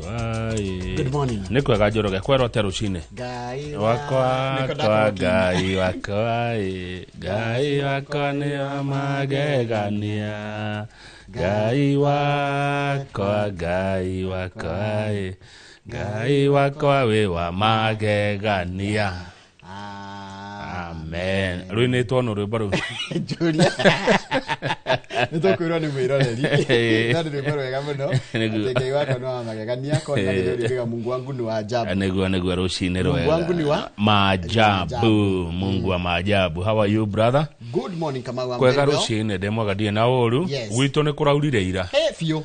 Good morning. Nikwega Njoroge kwero te rucine. Ngai Wakwa ngai wakwa ngai wakwa ni magegania. Ngai wakwa ngai wakwa we wa magegania. Amen. Ruine tono rwimbo Julia. Nitokwirwo ni mwiroreri. Nani rwimbo rwega muno. Ngai wakwa no magegania ko na ndiga Mungu wangu ni wa ajabu. Negua rucine rwega. Mungu wangu ni wa maajabu. Mungu wa maajabu. How are you brother? Good morning kama wangu. Kwega rucine ndemwaga die na uru. Gwito ni kuraurire ira. Fio.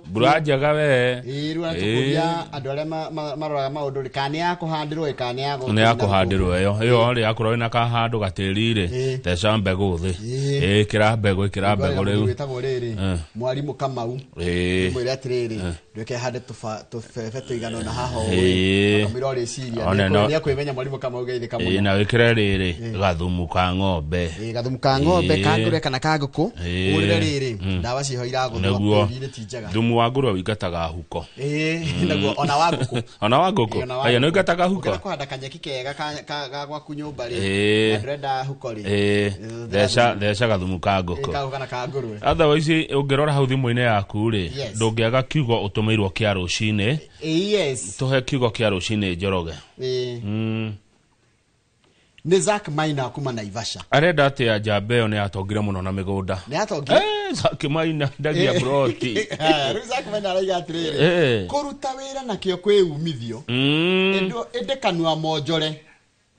Burajaga we. Rwa tukuria andu aria maroraga maundu rikani yako handirwo ikani yako. Ni yako handirwo yo ri yakoro na ka handu gatirire theca mbegu thi kira mbegu riu witagwo riri mwarimu Kamau mwire atiriri ndweke hande tufebe tuigano na haho kamiro ri ciria ni akwimenya mwarimu Kamau geithika muno na wikire riri gathumu ka ng'ombe kangure kana kaguku urire riri ndawa ciho iraguthwo iri tinjaga thumu wa ngurwe wingataga huko naguo ona wa nguku aya no ingataga huko kwanda kanyeki kega ka gwaku nyumba ri ndrenda huko ri theca gathumu ka nguku kana ka ngurwe otherwise ungirora hau thimu-ini yaku ri ndungiaga kiugo utumirwo kia rucine tuhe kiugo kia rucine Njoroge ni Zack Maina kuma Naivasha arenda atia njamba ĩyo nĩ atongire mũno na mĩgũnda nĩ atongire Zack Maina ndagia broti rĩu Zack Maina araiga atĩrĩrĩ kũruta wĩra na kĩo kwĩ umithio ende kanua monjore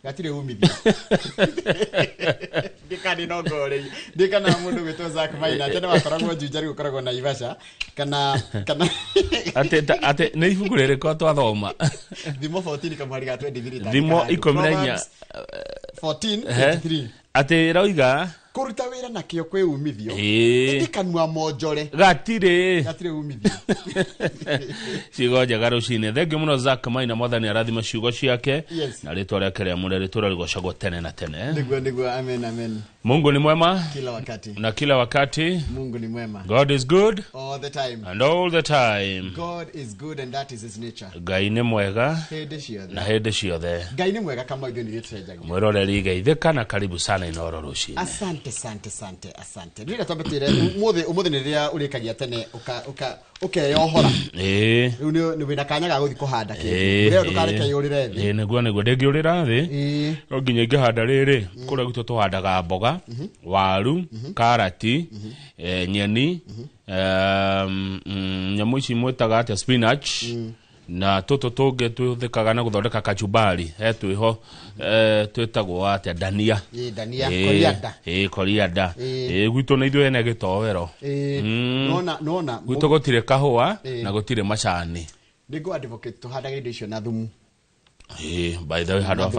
gatire umithio ndikani no ngore ndikana mundu gwitwo Zack Maina tena wakoragwo njunjari gukoragwo Naivasha kana ate nĩ ibuku rĩrĩkũ twathoma thimo 14 kamwari ga 23 thimo 14 23 ate roiga kuruta wira na kio kwe umithio ndikanua monjore gatire umithio ciugo njega rucine thengiũ mũno Zack Maina mwathani arathima ciugo ciake na rĩtwa rĩake rĩamũre rĩtũũre rĩgocagwo tene na tene niguo amen Mungu ni mwema kila wakati Mungu ni mwema God is good all the time and all the time God is good and that is his nature Ngai nĩ mwega na hĩndĩ ciothe Ngai nĩ mwega kama ithuĩ nĩ tũrenjagia mwĩroreri geithĩka na karibu sana inoro rucine asante ndio twambĩtire umuthi nĩ rĩrĩa ũrĩkagia tene ukeyohora rĩu nĩ wĩna kanya ga gũthiĩ kũhanda kĩndũ rĩu ndũkareke yũrĩre thĩ nĩguo ndĩngĩũrĩra thĩ no nginya ingĩhanda rĩrĩ kũrĩa gwitũ tũhandaga mboga waru karati nyeni nyamũ ici mwĩtaga atĩa spinach na tũtũ tũngĩ tũthĩkaga na gũthondeka kachumbari twĩho twĩtagwo atĩa dania korianda gwitũ na ithuĩ ene gĩtowero nona gwitũ gũtirĩ kahũa na gũtirĩ macani nĩguo advocate tũhandaga indo icio na thumu by the way handũ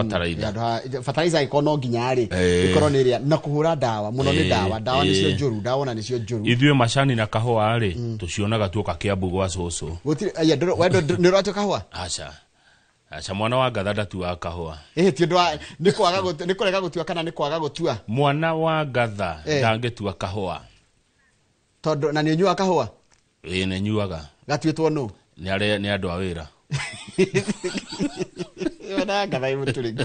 fertilizer ikono nginya ri ikorwo nĩ ria na kuhura dawa muno ni dawa nicio njuru dawa na nicio njuru ithuĩ macani na kahũa ri tucionaga tuoka Kĩambu gwa cũcũ wendo nĩ rwatũ kahũa acha mwana wa Ngatha ndatuaga kahũa ti ndo nĩ kũrega gũtua kana nĩ kwaga gũtua mwana wa Ngatha ndangĩtua kahũa tondũ na nĩ nyua kahũa nĩ nyuaga gatuĩtwo nũ nĩ andũ a wĩra Wana Ngatha imuturingu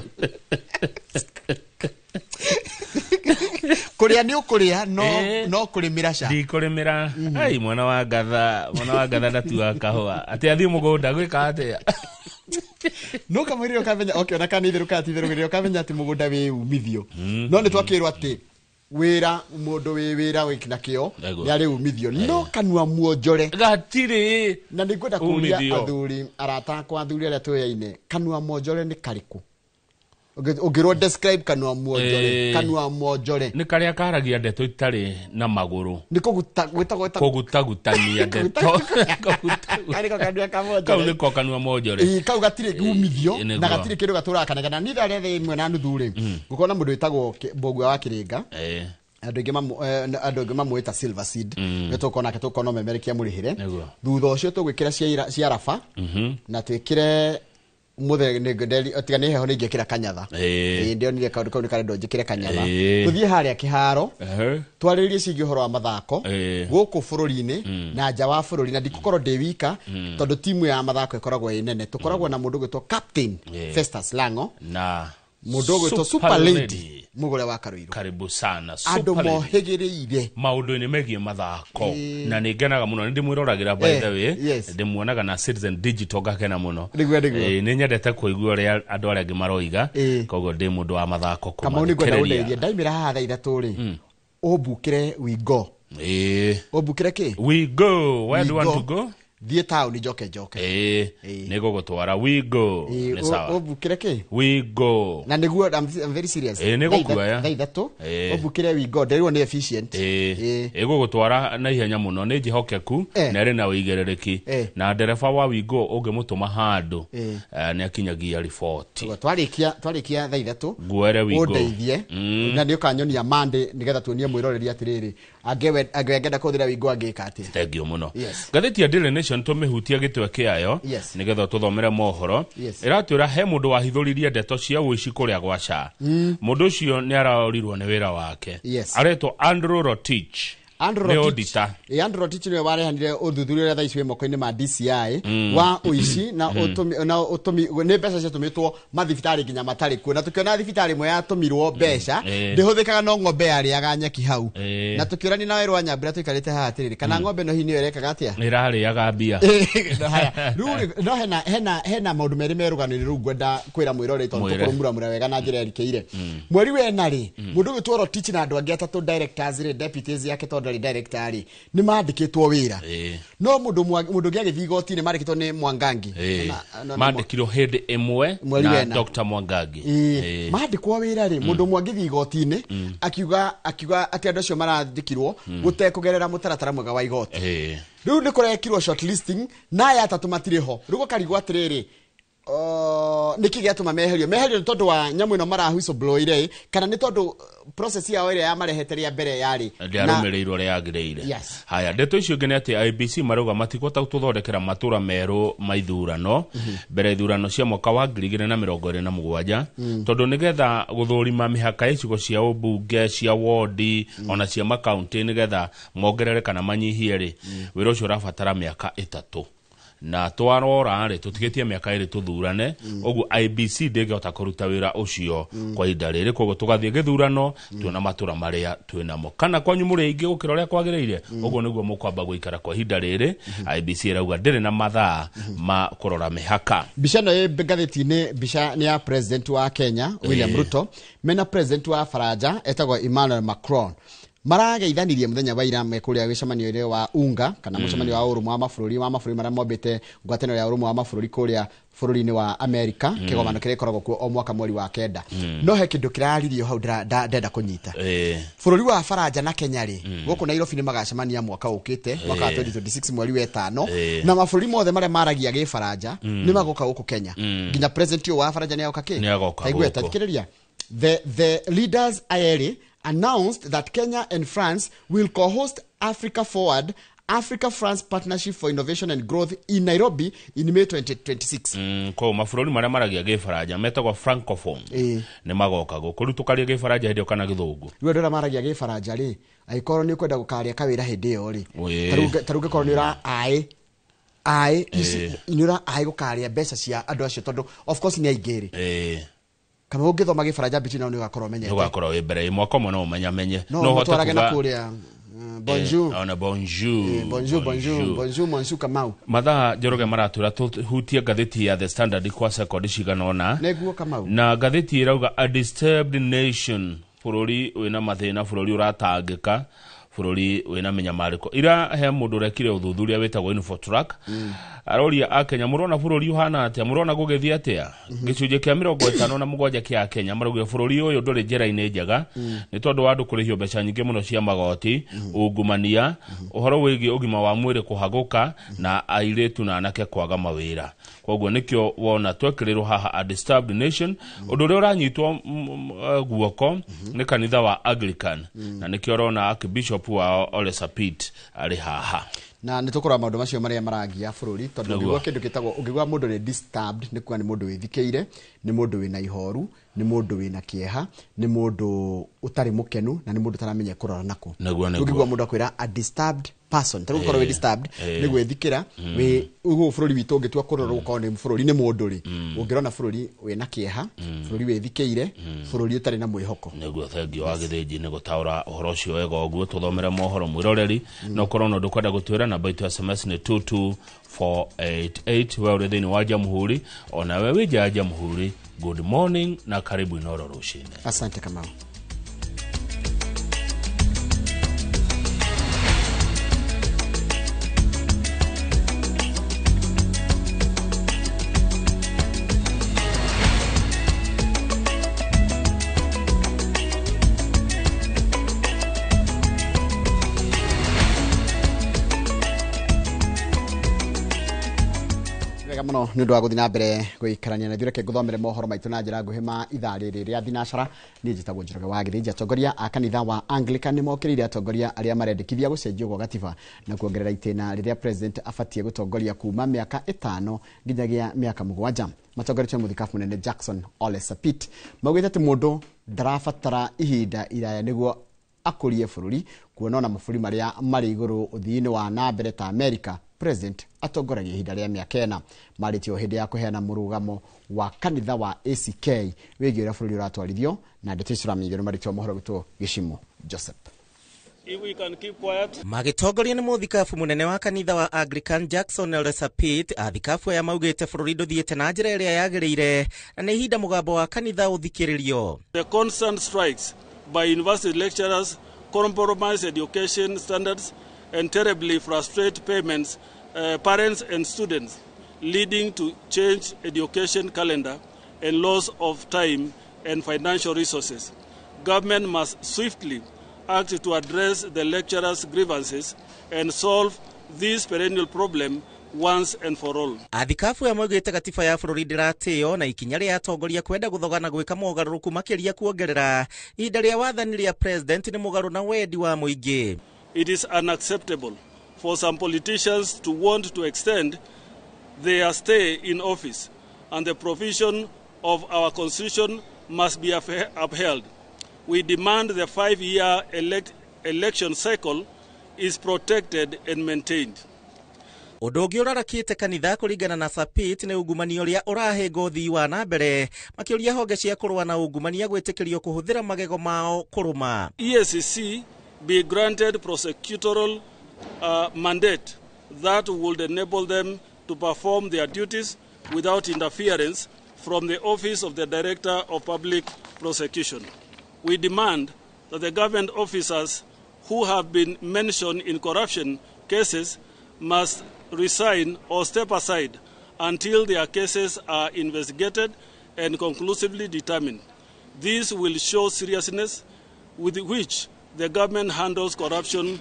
kuria ni ukuria no kurimira ca ndi kurimira ai mwana wa Ngatha ndatua kahũa ati athi mugunda gwika atia no kamwiriro kamenya ona kanithiruka atithirukirio kamenya ati mugunda wi umithio no ni twakirwo ati wira mundu wi wira wikina kio ni ari umithio no kanua muonjore gatire na ningwenda kuria athuri arata kwa athuri aria tuyaine kanua muonjore ni kariku ungirwo describe kanua muonjore ni karia karagia ndeto itari na maguru ni kugutagutania ndeto kau niko kanua muonjore kau gatire umithio na gatire kindu gaturakanaga ni thare the imwe na nuthu ri gukona mundu witagwo Mbogua wa Kiringa andu ingi mamwita Silver Seed nitũkona tukona memerekia mũrĩhĩre thutha ũcio tũgwĩkĩra cia arafa na twĩkĩre muthe ngedeli otigane heho ninge kira kanyatha ndio nile kaundu kaundu kare ndoje kira kanyatha tuthie haria kiharo twaririe cigi horo wa mathako guku bururi-ini na nja wa bururi na ndikukorwo ndi wika tondu timu ya mathako ikoragwo inene tukoragwo na mundu gwitwo captain Festus Lango na mundu gwitwo super lady mugure wa Karuiru. Karibu sana ando mohegereire maundu-ini megie mathako na ningenaga muno ndi mwirораgira by the way ndimuonaga na Citizen Digital gakena muno ni nyendete kuigua ria andu aria ngimaroiga koguo ndi mundu wa mathako kuma kama unigwenda undeithie ndaimira haha thaa ithatu ri ubukire we go ubukire ki we go where do you want to go thie town joke nego gutwara we go ni sawa obukire ki we go na niguo I'm very serious nego kuaya thaa ithatu obukire we go ndirwo ni efficient ego gutwara na ihenya muno ni jihokeku na ri na wigerereki na ndereba wa we go ungimutuma handu ni akinyagia report twarikia thaa ithatu guere we go undeithie na ni ukanyonia mande nigetha tuonie mwiroreri atiriri angewenda kuthira we go angika ati thank you muno gatheti ya Daily Nation tumihutia gitwe kiayo nigetha tuthomere mohoro iratwira he mundu wahithuririe ndeto cia wici kuria gwacha mundu ucio ni araorirwo ni wira wake aretwo Andrew Rotich Andrew Rotich ni warehanire uthuthuria thaa ici moko-ini ma DCI wa uici na utumi ne mbeca cia tumitwo mathibitari nginya matari ku na tukiona thibitari mwe yatumirwo mbeca ndihuthikaga no ng'ombe yari aganyaki hau na tukiorani nawe rwa nyambira tuikarite haha atiriri kana ng'ombe no hini werekaga atia irariaga mbia haya no hena maundu meri meruganire ru ngwenda kwira mwirore tondu tukurumura wega na njira erikeire mweri wena ri mundu witwo Rotich na andu angi atatu directors ri deputies yake tondu director ni mandikitwo wira no mundu giagithii goti-ini mandikitwo ni Mwangangi mandikirwo hindi imwe na Dr Mwangangi mandikwo wira ri mundu mwangithii goti-ini akiuga ati andu acio marandikirwo gutekugerera mutaratara mwega wa igoti riu ni kurekirwo shortlisting na ya atatu matiriho riu gukarigwo atiriri niki giatuma meherio tondu wa nyamu ino marahuiso bloire kana ni tondu process ya ore ya mareheteria mbere yari ndiarumirirwo ria yagireire haya ndeto icio ngene ati IBC maruga matikota tuthondekera matura meru maithurano mbere ithurano cia mwaka wa 2027 tondu nigetha guthurima mihaka icigo cia ubunge cia ward ona cia makaunti nigetha mongerere kana manyihie ri wira ucio rafatara miaka 3 na twarora ri tutigetie miaka iri tuthurane ogu IBC ndegehota kuruta wira ucio kwa ihinda riri koguo tugathie githurano tuona matura maria twinamo kana kwanyu muri ingi gukira uria kwagiriire ogu niguo mukwamba guikara kwa ihinda riri IBC irauga ndiri na mathaa ma kurora mihaka bica no gatheti-ini bica ni ya president wa Kenya William Ruto mena president wa Faranja etagwo Emmanuel Macron marageithanirie muthenya wa ira mekuria gicemanio ire wa unga kana mucemanio wa urumwe wa mabũrũri maria mombete ngwatanĩro ya urumwe wa mabũrũri kuria bũrũri-inĩ wa America kigomano kire koragwo ku o mwaka mweri wa kenda no he kindu kiraririo hau ndenda kunyita bũrũri wa Faranja na Kenya ri guku Nairobi ni magacemania mwaka ukite mwaka wa 2026 mweri wa 5 na mabũrũri mothe maria maragia gi Faranja ni magoka guku Kenya nginya president wa Faranja ni agoka ki aigweta thikiriria the leaders IRA announced that Kenya and France will co-host Africa Forward, Africa-France Partnership for Innovation and Growth in Nairobi in May 2026. Kwa mafurori maria maragia gifaraja metagwo francophone ni magoka guku riu tukaria gifaraja hindi kana githungu riu ndora maragia gifaraja ri aikorwo ni kwenda gukaria kawira hindi yo ri taruge korwo ni ra ni ra gukaria mbeca cia andu acio tondu of course ni aingiri kama ungithoma gifaraja bitu na ni ugakorwo menyete ugakorwo wi mbere mwaka umwe no umenya no hote na kuria bonjour ona bonjour bonjour Kamau mathaa Njoroge maratura tuhutie gatheti ya The Standard kwa sekondi ciganona neguo Kamau na gatheti irauga a disturbed nation bururi wina mathina bururi uratangika bururi wina menyamariko ira he mundu rekire uthuthuria wetagwo Infotrack aroria akenya murona bururi uhana atia murona gugethia atia gicunje kia 57 kia Kenya marugia bururi uyu nduri njera-ini njega ni tondu wa andu kurihio mbeca nyingi muno cia magoti ungumania uhoro wigi ugima wa mwiri kuhaguka na airetu na anake kwaga mawira koguo nikio wona twekirirwo haha a disturbed nation undu uri uranyitwo guoko ni kanitha wa Anglican na nikio rona Archbishop wa Ole Sapit ari haha na nitukora maundu macio maria maragia bururi tondu ngigwa kindu kitagwo ungigwa mundu ni disturbed ni kuwa ni mundu withikeire ni mundu wina ihoru ni mundu wina kieha ni mundu utari mukenu na ni mundu taramenya kurora nako ungigwa mundu akwira a disturbed person taru korwo disturbed ni gwithikira we ugo bururi witu ungitua kurora uko ni bururi ni mundu ri ungirona bururi wina kieha bururi withikeire bururi utari na mwihoko niguo thengi wa githinji ni gutaura uhoro ucio wega uguo tuthomere mohoro mwiroreri no korona ndu kwenda gutwira namba itu SMS ni 22488 wewe thini wa Jamhuri ona wewe ja Jamhuri. Good morning na karibu Inoro Rushine. Asante Kamau. Muno ni ndwa guthina mbere guikarania na thireke guthomere mohoro maitu na njira nguhima ithari riri ya thinacara ni njitagwo Njoroge wa Githinji. Atongoria a kanitha wa Anglican ni mokirire atongoria aria marendekithia gucenjio gwa gatiba na kuongerera itena riria president afatie gutongoria kuma miaka 5 nginyagia miaka 7. Matongoria muthikafu munene Jackson Ole Sapit maugite ati mundu ndarabatara ihinda iraya niguo akurie bururi kuona maburi maria mari iguru uthiini wa na mbere ta America. President atongoragia ihinda ria miaka 4 maritio hindi ya kuheana murugamo wa kanitha wa ACK wigi ura bururi uratwarithio na ndeto icuramirio maritio mohoro gitwo Gishimo Joseph. If we can keep quiet. Magitongoria ni muthikafu munene wa kanitha wa Anglican Jackson Ole Sapit athikafu ya maugite bururi nduthiete na njira iria yagirire na ni ihinda mugambo wa kanitha uthikiririo. The constant strikes by university lecturers compromise education standards and terribly frustrate parents and students, leading to changed education calendar and loss of time and financial resources. Government must swiftly act to address the lecturers' grievances and solve this perennial problem once and for all. Athikafu ya moigite gatiba ya bururi ndiratio na ikinya ria atongoria kwenda guthogana gwika mogaruruku makiria kuongerera ihinda ria wathani ria president ni mugaru na wendi wa muingi. It is unacceptable for some politicians to want to extend their stay in office, and the provision of our constitution must be upheld. We demand the 5-year election cycle is protected and maintained. Undu ungi urarakite kanitha kuringana na Sapit ni ungumania uria urahinga uthii wa na mbere makiuria honge cia kurwa na ungumania gwitikirio kuhuthira magego mao kuruma. EACC be granted prosecutorial mandate that would enable them to perform their duties without interference from the Office of the Director of Public Prosecution. We demand that the government officers who have been mentioned in corruption cases must resign or step aside until their cases are investigated and conclusively determined. This will show seriousness with which the government handles corruption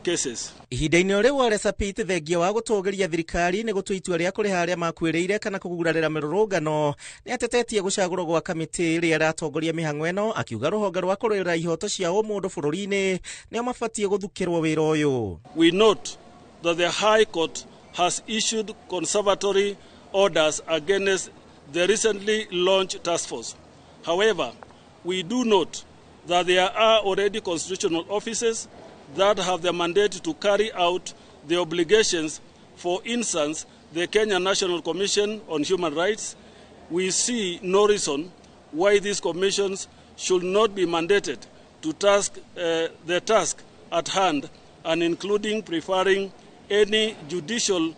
cases. Ihinda-ini uri Ole Sapit thengia wa gutongoria thirikari ni gutua itua ria kuri haria makwiriire kana kugurarira mirurungano ni atetetie gucagurwo gwa kamiti ria ratongoria mihang'o eno akiuga ruhonge rwa kurira ihoto cia umundu bururi-ini ni mabatie guthukirwo wira uyu. We note that the High Court has issued conservatory orders against the recently launched task force. However, we do note that there are already constitutional offices that have the mandate to carry out the obligations. For instance, the Kenya National Commission on Human Rights. We see no reason why these commissions should not be mandated to the task at hand, and including preferring any judicial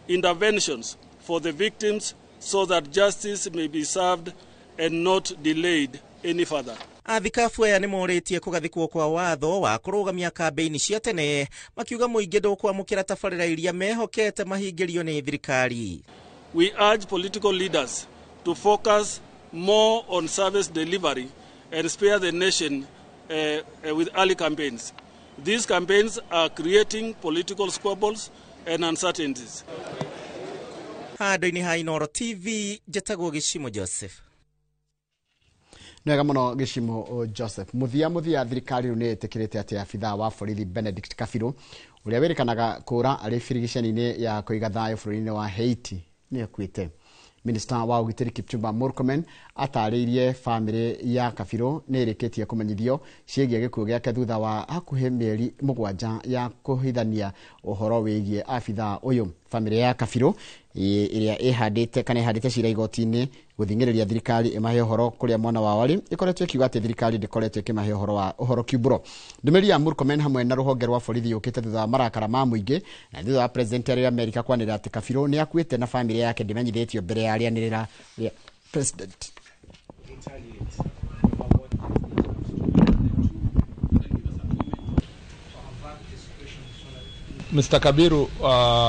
interventions for the victims so that justice may be served and not delayed any further. Athikafu aya ni moritie kugathikwo kwa watho wa kurugamia kampeini cia tene makiuga muingi ndukwamukira tabarira iria mehokete mahingirio ni thirikari. We urge political leaders to focus more on service delivery and spare the nation with early campaigns. These campaigns are creating political squabbles and uncertainties. Handu-ini ha Inoro TV, njĩtagwo Gishimo Joseph. Nega muno Gishimo Joseph muthia thirikari ru ni tekirite ati afitha wa borithi Benedict Kabiru uria werikanaga kura ari firigiceni-ini ya kuiga thayo bururi-ini wa Haiti ni akuite. Minister wa ugitiri Kipchumba Murkomen atariirie family ya Kabiru ni irikitie kumenyithio ciegie gikuo giake thutha wa hakuhe mieri 7 ya kuhithania uhoro wigie afitha uyu. Family ya Kabiru iria ihandite kana ihandite cira igoti-ini guthingiriria thirikari imahe uhoro kuria mwana wa wari ikoretwe kiuga ati thirikari ndikoretwe kimahe uhoro wa uhoro kiuburo. Ndumeri ya Murkomen hamwe na ruhonge rwa borithi yukite thutha marakara ma muingi na thutha wa president ya America kwanira ati Kabiru ni akuite na family yake ndimenyithitio mbere ya arianirira president. Mr. Kabiru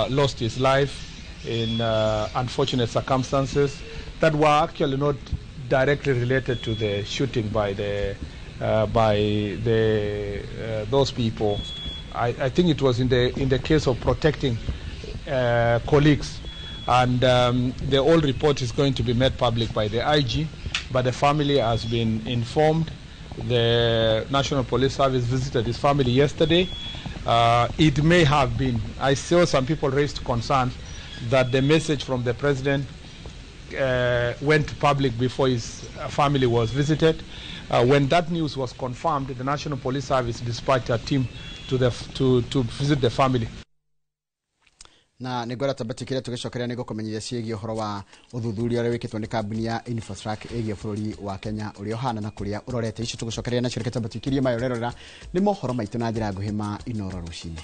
lost his life in unfortunate circumstances that were actually not directly related to the shooting by those people. I think it was in the case of protecting colleagues, and the whole report is going to be made public by the IG, but the family has been informed. The National Police Service visited his family yesterday. It may have been, I saw some people raised concerns that the message from the president went public before his family was visited. When that news was confirmed, the National Police Service dispatched a team to visit the family. Na nigora tabatikire tugicokeria nigo kumenyithia ciegi uhoro wa uthuthuria uri wikitwo ni kambuni ya Infotrack egie bururi wa Kenya uri ohana na kuria urorete icio tugicokeria na ciriketa batikirie mayorerora ni mohoro maitu na njira nguhima inoro rucini.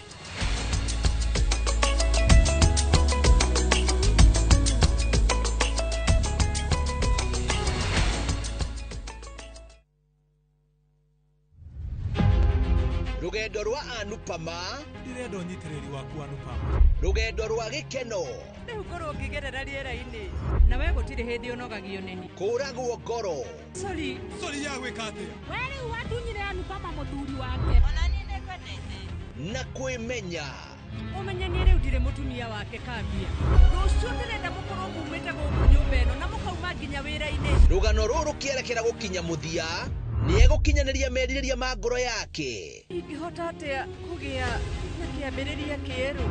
Rugendo rwa Anupama ndirendo nyitiriri waku Anupama rugendo rwa gikeno riu ngoro ngigerera riera-ini nawe gutiri hindi unogagio nini kuragwo ngoro sori ya gwika atia weri watunyire Anupama muthuri wake ona ni nekwendete na kwimenya umenya ni riu ndire mutumia wake kambia rucio ndirenda mukorwo mumite guku nyumba ino na mukauma nginya wira-ini rugano ruru kierekera gukinya muthia ni egukinyaniria meririria ma ngoro yake ingihota atia kugia na kiambiriria kieru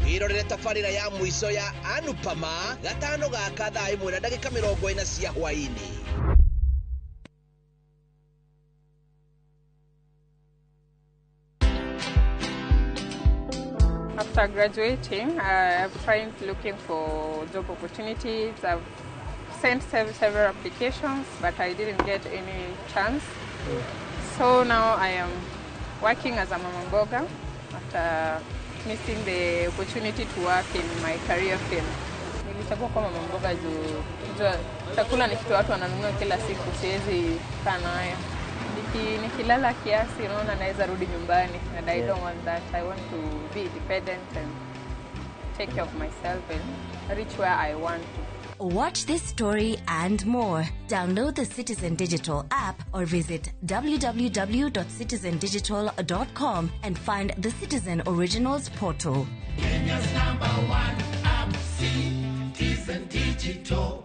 irorere tabarira ya mwiso ya Anupama gatano gaka thaa 1:40 cia hwaini. After graduating, I've tried looking for job opportunities. I've sent several applications, but I didn't get any chance. So now I am working as a mama mboga after missing the opportunity to work in my career field. Nilichagua kwa mama mboga juu chakula ni kitu watu wananunua kila siku, siwezi kaa nayo. Nikilala kiasi naona naweza rudi nyumbani, and I don't want that. I want to be independent and take care of myself and reach where I want to. Watch this story and more. Download the Citizen Digital app or visit www.citizendigital.com and find the Citizen Originals portal. Kenya's #1 app, Citizen Digital.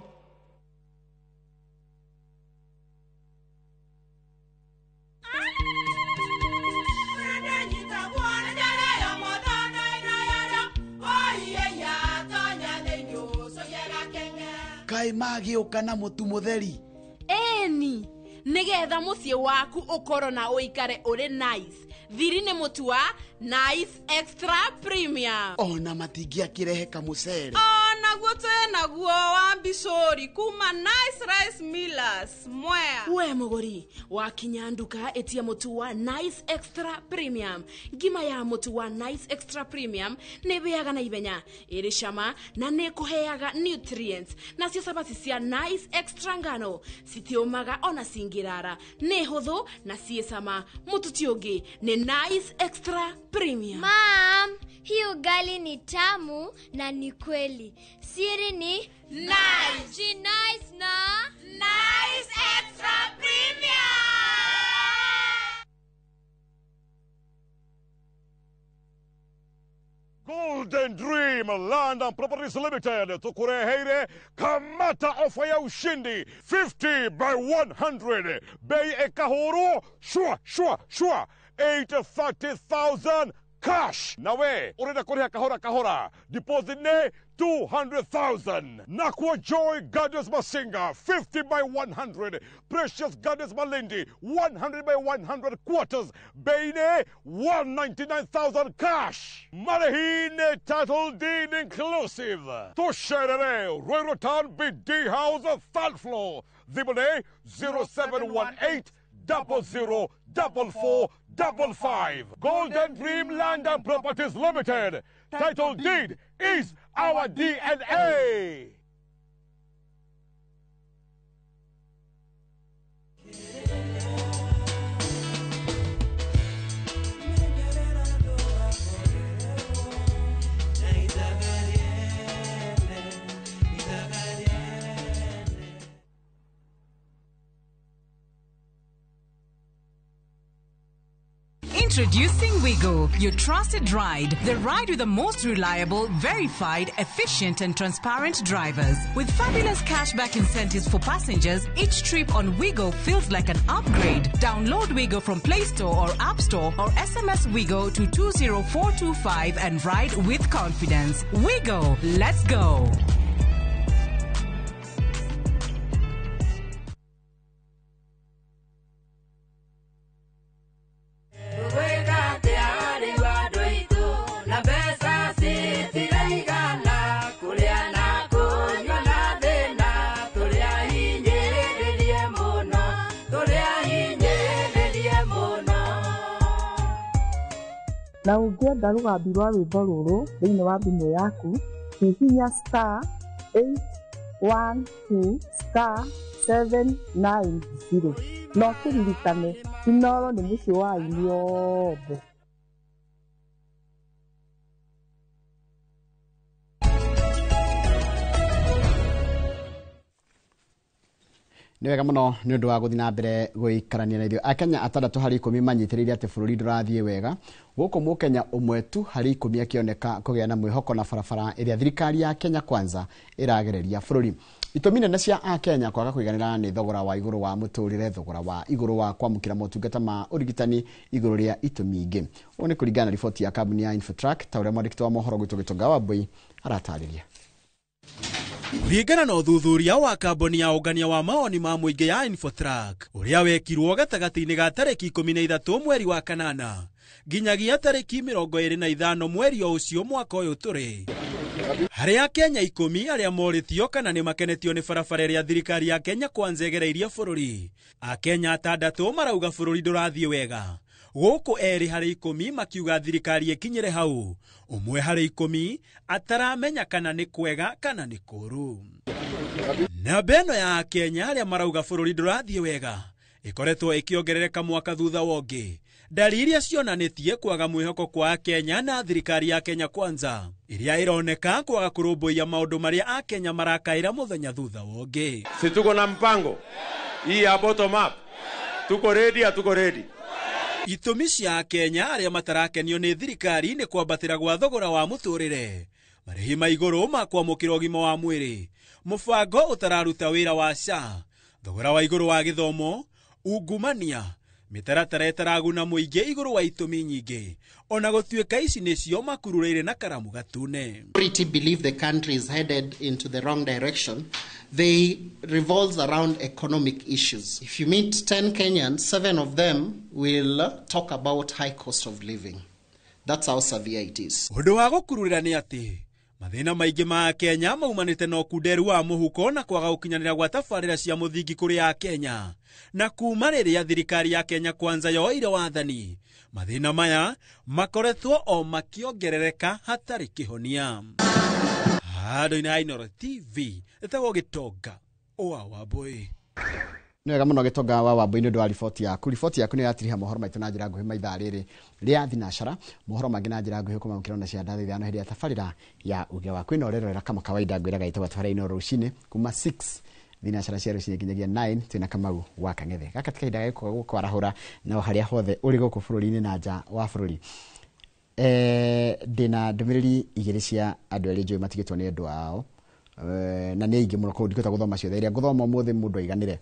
Kai magioka na mutu mutheri eni nigetha mucii waku ukoro na uikare uri nice thiri ni mutu wa Nice Extra Premium ona matingia kirehe kamucere ona guo naguo wa Bishori kuma Nice Rice Millers Mwea we muguri wakinya nduka etia mutu wa Nice Extra Premium ngima ya mutu wa Nice Extra Premium ne beaga na ibenya iri shama na ne kuheaga nutrients na cio sabati cia Nice Extra ngano citiomaga ona singirara ne huthu na cie sama mutu tiongi ni Nice Extra Premium. Mom, hii ugali ni tamu na ni kweli. Siri ni Nice. Ji nice na Nice Extra Premium. Gold Golden Dream Land and Properties Limited tukureheire kamata ofa ya ushindi 50 by 100 bei ekahoro shwa 830,000 cash. Nawe urenda kuriha kahora deposit ne 200,000. Nakwa Joy Gardens Masinga 50 by 100. Precious Gardens Malindi 100 by 100 quarters. Beine 199,000 cash. Marahine title deed inclusive. Tosherere Roy Rotan BD House 3rd floor. Zibone 0718 004455. Golden Dream Land and Properties Limited. Title deed is our DNA. Introducing Wigo, your trusted ride. The ride with the most reliable, verified, efficient and transparent drivers. With fabulous cashback incentives for passengers, each trip on Wigo feels like an upgrade. Download Wigo from Play Store or App Store or SMS Wigo to 20425 and ride with confidence. Wigo, let's go. Na ũngĩenda rũgambi rwa rwĩmbo rũrũ thĩinĩ wa thimũ yaku, hihinya *812*790. No kĩririkane, Inooro nĩ mũciĩ wa aini othe. Nĩ wega mũno nĩ ũndũ wa gũthiĩ na mbere gũikarania na ithuĩ. Akenya 6 harĩ 10 manyitĩrĩire atĩ bũrũri ndũrathiĩ wega. Gũkũ Mũkenya ũmwe tu harĩ 10 akĩoneka kũgĩa na mwĩhoko na barabara ĩrĩa thirikari ya Kenya Kwanza ĩragereria bũrũri. Itũmi nene cia Akenya kwaga kũiganĩra nĩ thogora wa igũrũ wa mũtũrĩre, thogora wa igũrũ wa kwamũkĩra motungata ma ũrigitani, igũrũ rĩa itũmi ingĩ. Ũũ nĩ kũringana na riboti ya kambuni ya Infotrack, ta ũrĩa mwandĩki wa mohoro gwitũ Gĩtonga Wambui aratarĩria. Kũringana na ũthuthuria wa kambuni ya ũngania wa mawoni ma mũingĩ ya Infotrack ũrĩa wekirwo gatagatĩ-inĩ ga tarĩki 13 mweri wa kanana nginyagia tarĩki 25 mweri o ũcio mwaka ũyũ tũrĩ, harĩ Akenya 10 arĩa morĩtio kana nĩ makenetio nĩ barabara ĩrĩa thirikari ya Kenya Kwanza ĩgereirie bũrũri. Akenya 6 marauga bũrũri ndũrathiĩ wega, gũkũ 2 harĩ 10 makiuga thirikari ĩkinyĩre hau, ũmwe harĩ 10 ataramenya kana nĩ kwega kana nĩ kũru. Namba ĩno ya Akenya arĩa marauga bũrũri ndũrathiĩ wega ĩkoretwo ĩkĩongerereka mwaka thutha wa ũngĩ, dalili cionanĩtie kwaga mwĩhoko kwa Akenya na thirikari ya Kenya Kwanza iria ironeka kwaga kũrũmbũiya maũndũ marĩa Akenya marakaĩra mũthenya thutha wa ũngĩ. Si tuko na mpango hii ya bottom up, tuko ready, hatuko ready. Itũmi cia Akenya arĩa matarakenio nĩ thirikari nĩ kwambatĩra gwa thogora wa mũtũrĩre, marĩhi ma igũrũ ma kwamũkĩra ũgima wa mwĩrĩ, mũbango ũtararuta wĩra wa SHA, thogora wa igũrũ wa gĩthomo, ungumania, mĩtaratara ĩtaraguna mũingĩ igũrũ wa itũmi nyingĩ, ona gũtuĩka ici nĩcio makururĩire na karamu gatune. Majority believe the country is headed into the wrong direction. They revolves around economic issues. If you meet 10 Kenyans, 7 of them will talk about high cost of living. That's how severe it is. Ũndũ wa gũkururĩra nĩ atĩ mathĩna maingĩ ma Kenya maumanĩte na ũkunderu wa mũhuko na kwaga gũkinyanĩra gwa tabarĩra cia mũthingi kũrĩ Akenya, na kuma rĩrĩa thirikari ya Kenya Kwanza yoire wathani, mathĩna maya makoretwo o makĩongerereka hatarĩ kĩhonia. Handũ-inĩ ha Inooro TV ĩtagwo Gĩtonga wa Wambui. Nĩ wega mũno Gĩtonga wa Wambui nĩ ũndũ wa riboti yaku. Riboti yaku nĩ yatiriha mohoro maitũ na njĩra nguhĩ maithaa rĩrĩ rĩa thinacara, mohoro mangĩ na njĩra nguhĩ kũmamũkĩra na cia ndathi thano hĩndĩ ya tabarĩra ya uge waku. Ĩno rĩrorera kama kawaida ngwĩraga ĩtagwo tabarĩra Inooro rũcinĩ kuma 6 thinacara cia rũcinĩ nginyagia 9 twĩna Kamau wa Kang'ethe. Gaka ti kahinda gĩkũ gũkwarahũra na harĩa hothe ũrĩ gũkũ bũrũri-inĩ na nja wa bũrũri. ndina ndumiriri igiri cia andu eri njui matigitwo ni andu ao na ni ingi muno ko ndikota guthoma ciothe iria nguthoma muthi mundu aiganire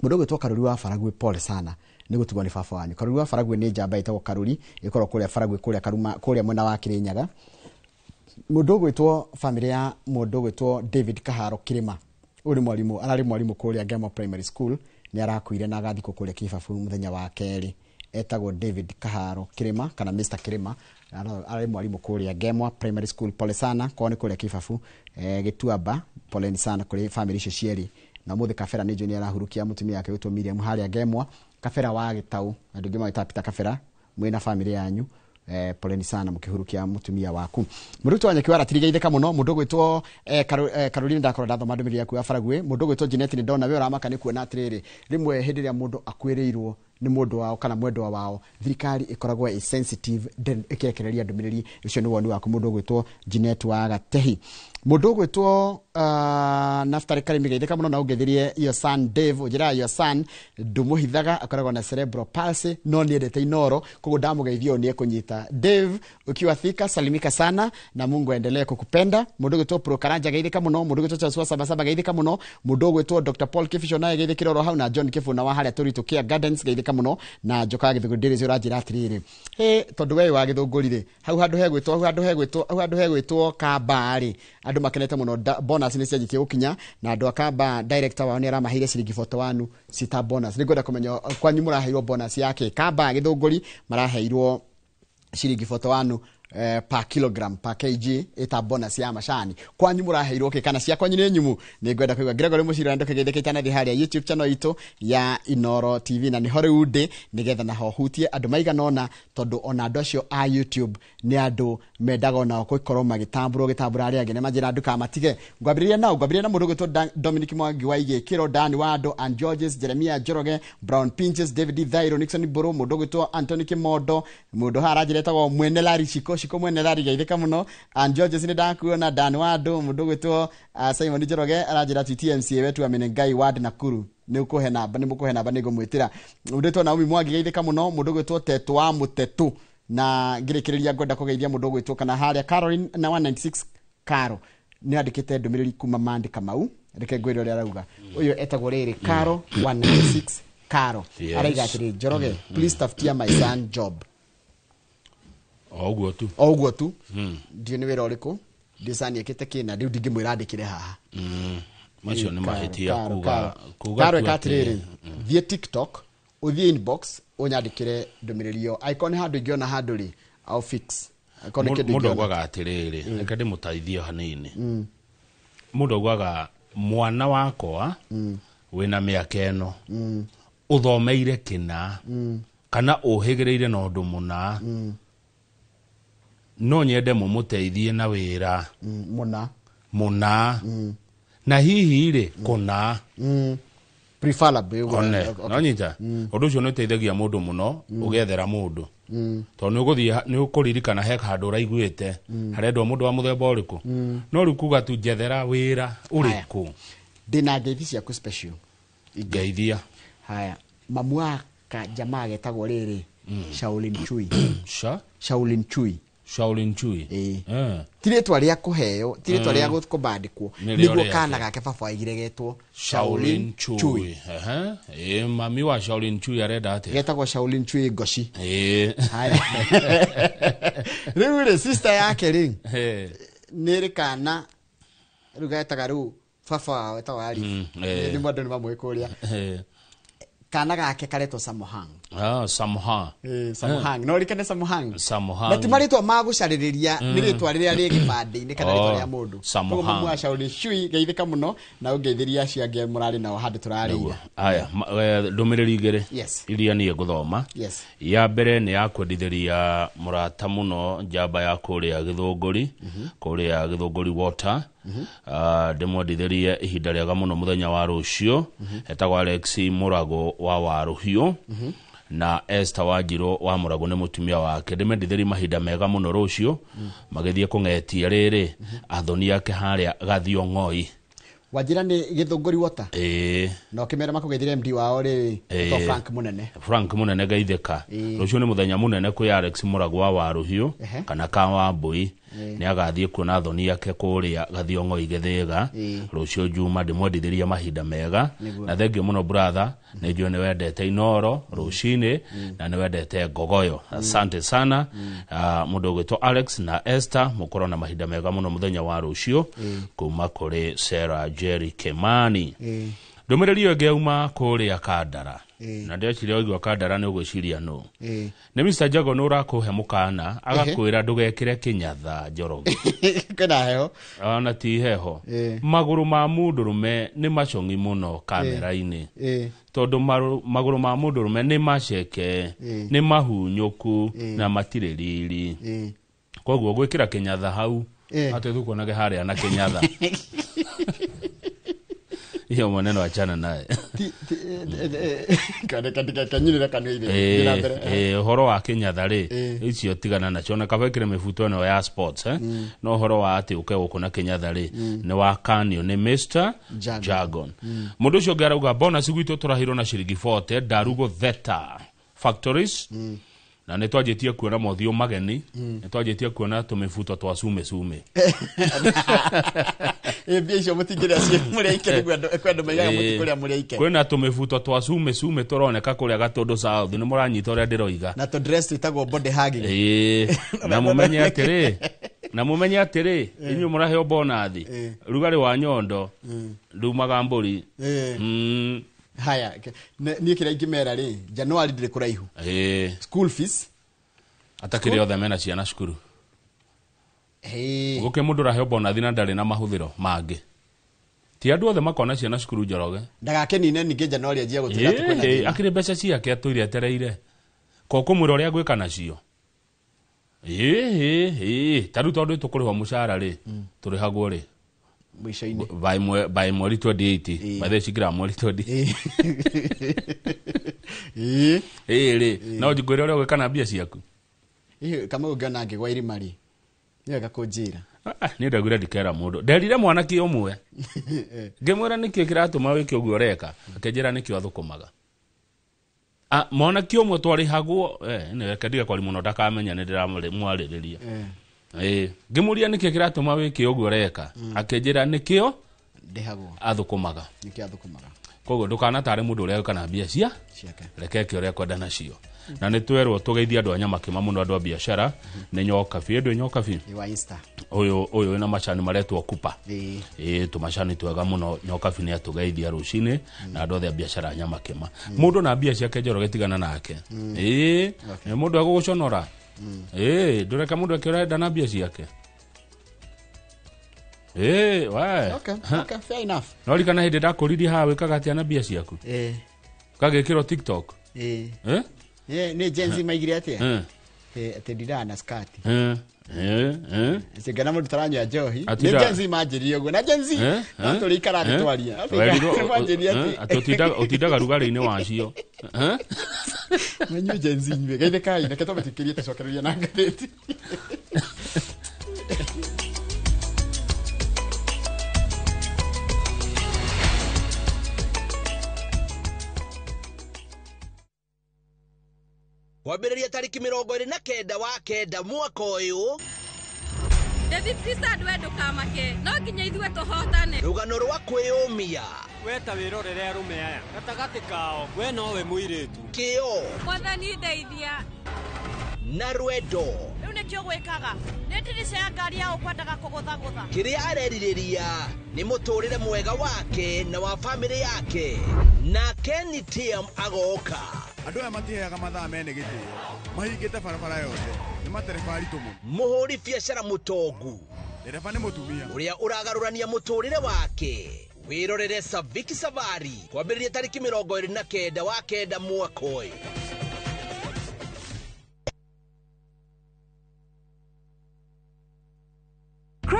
mundu gwitwo Karuri wa Faragwe pole sana ni gutugwa ni baba wanyu. Karuri wa Faragwe ni njamba itagwo Karuri ikorwo kuria Faragwe kuria Karuma kuria mwena wa Kirinyaga. Mundu gwitwo family ya mundu gwitwo David Kaharo Kirima uri mwalimu arari mwalimu kuria Gemo Primary School ni arakuire na agathiko kuria Kibabu muthenya wa keri etagwo David Kaharo Kirima kana Mr Kirima arari mwalimu kuria Gemo Primary School. Pole sana kwa ni kuria Kibabu Gituamba pole sana kuri family icio cieri na muthi Kabera ni junior arahurukia mutumia yake witwo Miriam haria Gemwa Kabera wa Gitau andu ngima itapita Kabera mwina family yanyu pole sana mukihurukia mutumia waku. Muruto wanya kiwara tirigeitheka muno mundu gwitwo Caroline ndakoro ndathoma ndumiriri yaku ya Faragwe mundu gwitwo Jeanette ni ndona we uramaka ni kuona atiriri rimwe hindi ria mundu akwireirwo ni mundu wao kana mwendwa wao thirikari ikoragwo sensitive ikekereria ndumiriri icio ni woni waku mundu gwitwo Jeanette wa Gatehi. Mundu gwitwo Naftali Karimi geitheka muno na ugethirie your son Dave ujira your son ndumuhithaga akoragwo na cerebral palsy no ni endete inoro koguo ndamugeithio ni ekunyita Dave ukiwa Thika salimika sana na Mungu aendelee kukupenda. Mundu gwitwo Pro Karanja geitheka muno mundu gwitwo Joshua Sabasaba geitheka muno mundu gwitwo Dr Paul Kifisho naye geithekira ro hau na John Kifuna wa haria Torito Care Gardens geitheka muno na Joka Githugundiri cio ranjira atiriri tondu we wa Githungurire hau handu hegwitwo Kabari andu makenete muno bonus ni ciajikie gukinya na andu akamba director wao ni aramahire ciringi 41 sita bonus ni ngoda kumenya kwanyu muraheirwo bonus yake Kamba Githunguri maraheirwo ciringi 41 per kilogram per kg eta bonus ya mashani kwanyu muraheirwo ke kana cia kwanyu ni nyumu ni ngwenda kuiga Gregory Mucira ndo kigethekete na thihari ya YouTube channel itu ya Inoro TV na ni Hollywood nigetha na hohutie andu maiganona tondu ona andu acio a YouTube ni andu mendaga na gukorwo magitambura ari agene majira andu ka matige ngwambiriria na mundu gwitwo Dominic Mwangi wa Igikiro Dani wa andu and Georges Jeremiah Joroge Brown Pinches David Thairo Nixon Buru mundu gwitwo Anthony Kimodo mundu harajiretagwo mwene Lari Shiko mwene Lari geitheka muno and Georges ni ndakuona Dani wa andu mundu gwitwo Simon Joroge arajira TMC wetu amenengai ward Nakuru ni ukuhe namba ni ngumwitira mundu to Naomi Mwangi geitheka muno mundu gwitwo Tetu wa Mutetu na ngirikiriria ngoda kugeithia mundu gwitwo kana haria Caroline na 196 Caro ni andikite ndumiriri kuma Mandi Kamau reke ngwire uri arauga uyo etagwo riri Caro 196 Caro araiga atiri Joroge please tafutia my son job Ogwo tu ndio ni wira uriku disani ekete kina ndio ndingimwira andikire haha macio ni mahitia kuga Caro katiriri thie TikTok uthie inbox unyandikire ndumiriri icon handu ingiona handu ri au fix icon kidi mundu gwaga atiriri reke ndimutaithie hanini mundu gwaga mwana wakwa wina miaka eno uthomeire kina kana uhigireire na undu muna no nyende mumuteithie na wira muna na hihi ri kuna preferably no nyita undu ucio no teithagia mundu muno ugethera mundu to ni uguthia ni ukuririkana he handu raiguite harendwa mundu wa muthemba uriku no rikuga tu jethera wira uriku dina ngeithi ciaku special ngeithia haya mamwa ka jamaa getagwo riri Shaolin Chui Shaolin Chui tiretwa ria kuheo tiretwa ria gukubandikwo niguo kana gake baba aigire getwo Shaolin Chui mami wa Shaolin Chui arenda ate getagwo Shaolin Chui Goshi riu sister yake ring nirikana rugetaga ru baba wetagwo ari ni mwandu ni mamwikuria kana gake karetwo Samohang Samohang no rikene Samohang bati maritwa magucaririria ni ritwa riria ri gibandi-ini kana ritwa ria mundu Samohang mwa Shaolin Chui geithika muno na ungeithiria ciange murari nao handu turarira aya ndumiriri igere iria ni guthoma ya mbere ni ya kwendithiria murata muno njamba ya kuria Githunguri water ndimwendithirie ihinda riaga muno muthenya wa rucio etagwo Alex Murago wa Waruhiu na Esther Wanjiru wa Murago ni mutumia wake ndimendithirie mahinda mega muno rucio magithie kungetia riri athoni yake haria Gathio Ng'oi Wajira ni githunguri wota no kimera makugethire MD wao ri to Frank Munene gaitheka rucio ni muthenya munene ku Alex Muragwa wa Ruhiu kana ka wa Mbui ni agathie kuona thoni yake kuria Gathiongo igethega rucio Juma ndimwendithiria mahinda mega na thengio muno brother ni ndio ni wendete Inoro rucini na ni wendete Ngogoyo asante sana mundu gwitwo Alex na Esther mukorona mahinda mega muno muthenya wa rucio kuma kuri Sarah Jerry Kemani ndumiriri yo ngeuma kuria Kandara na ndechire ogwa Kandara ni ugwiciria no ni Mr Jago no rakuhe mukana agakwira ndugekire kinyatha Njoroge kana heho ona ti heho maguru ma mundurume ni macongi muno kamera-ini tondu maguru ma mundurume ni maceke ni mahunyuku na matireriri koguo gwikira kinyatha hau ate thukonage haria na kinyatha iyo maneno achana naye katika kanyirira kanwire horo wa kinyatha ri icio tigana na chona kabekire mifuto no ya sports no horo wa ati uke gukuna kinyatha ri ni wa kanio ni Mr Jagon mundu ucio ngarauga bonus gwitu turahiro na ciringi 40 Darugo Theta Factories na nitwajetie kuona mothio mageni nitwajetie kuona tumifuto twa sume biaisho mutingira cie muri ike kwenda mayaga mutikuria muri ike kwena tumifuto twa sume turoneka kuria Gatondo South ni muranyita uria ndiroiga na to dress itagwo body hugging na mumenye atiri inyu muraheo bonathi rugari wa nyondo ndumaga mburi haya ni kira ingimera ri January ndire kuraihu school fees atakire othe mena ciana cukuru guke mundu raheo bonathi na ndari na mahuthiro mangi ti andu othe makona ciana cukuru Njoroge ndagakenine ninge January ajia gutira tukwena akire mbeca ciake atuire atereire ko kumwira uria gwika nacio taru tondu tukurihwa mushara ri turihagwo ri mwisho-ini by mweri 28 mathe cigira mweri 20 ri no njigwira uria gwika na mbia ciaku kama ugana ngigwa irimari niwega kunjira ni ndagwira ndikera mundu nderire mwana ki umwe ngimwira niki kiratuma wiki uguo reka akenjira niki athukumaga mwana ki umwe twarihagwo ni reka ndiga kwari muno ndakamenya ni ndiramwaririria ngimuria niki kiratuma wiki uguo reka akenjira nikio ndihagwo athukumaga niki athukumaga koguo ndukana tare mundu uria kana mbia ciake rekeke uria kwenda nacio na nitwerwo tugeithia andu anya makima muno andu a biashara ni Nyokabi andu Nyokabi wa Insta uyu na machani maretwo kupa tumachani twega muno Nyokabi ni atugeithia rucini na andu a biashara anya makima mundu na mbia ciake Njoroge tigana nake mundu aguguconora ndureka mundu akirenda na mbia ciake okay fair enough nori kana hindi ndakuririe ha wikaga atia na mbia ciaku kagekiro TikTok ni Gen Z maigire atia ati ndirana skati sigana mundu taranyo Njohi ni Gen Z manjirie uguo na Gen Z turikara twatwaria utindaga rugari-ini wacio menyu Gen Z nywe gaithe kai na keto betikirie tucokereria na ngatheti wambĩrĩria tariki 29 wa kenda mwaka ũyũ David Krista ndwendo kamake no nginya ithuĩ tũhotane rũgano rwa kwĩyũmia weta wĩrorere arũme aya gatagatĩ kao we nowe mũirĩtu kĩo mwathani ndeithia na rwendo rĩu nĩkĩo gwĩkaga nĩ ndirica ya ngari ya ũkwendaga kũgũthagũtha kĩrĩa arerirĩria nĩ mũtũrĩre mwega wake na wa bamĩrĩ yake na Kenny Tiam agoka andũ aya matiheaga mathaa mene gĩtĩo mahingĩte barabara yothe nĩ matereba aritũ mũno mũhũri biacara mũtongu ndereba nĩ mũtumia ũrĩa ũragarũrania mũtũrĩre wake wĩrorere Saviki Savari kwambĩrĩria tariki 29 wa kenda mwaka ũyũ.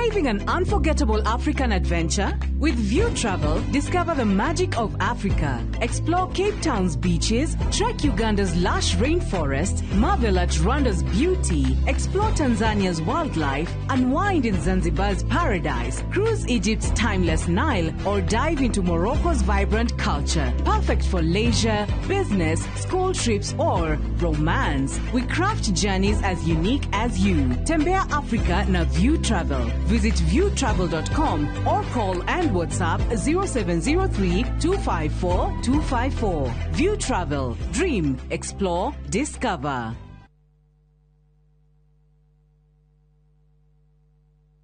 Craving an unforgettable African adventure? With View Travel, discover the magic of Africa. Explore Cape Town's beaches, trek Uganda's lush rainforest, marvel at Rwanda's beauty, explore Tanzania's wildlife, unwind in Zanzibar's paradise, cruise Egypt's timeless Nile, or dive into Morocco's vibrant culture. Perfect for leisure, business, school trips, or romance. We craft journeys as unique as you. Tembea Africa na View Travel. Visit viewtravel.com or call and WhatsApp 0703 254 254. View Travel. Dream, explore, discover.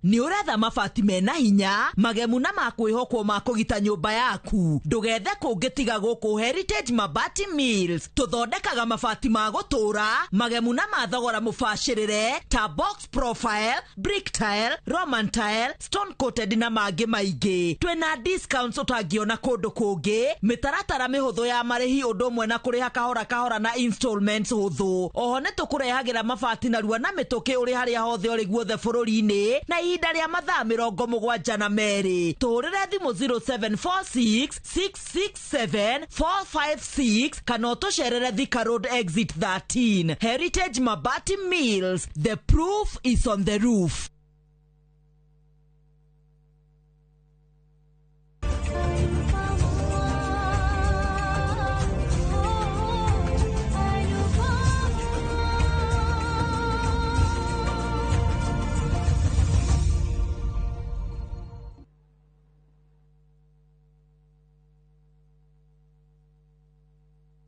Ni uretha mabati mena hinya magemu na makwihokwo makugita nyumba yaku ndugethe kungitiga guku Heritage Mabati Mills tuthondekaga mabati ma gutura magemu na mathogora mubashirire ta box profile, brick tile, roman tile, stone coated na mangi maingi. Twina discounts utangiona kundu kungi, mitaratara mihuthu ya marihi undu mwe na kuriha kahora kahora na installments huthu. Oho ni tukurehagira mabati na ruwa na mituki uri haria hothe uri guothe bururi-ini na ihinda ria mathaa 72 tuhurire thimu 0746 667 456 kana utucerere Thika Road exit 13. Heritage Mabati Mills, the proof is on the roof.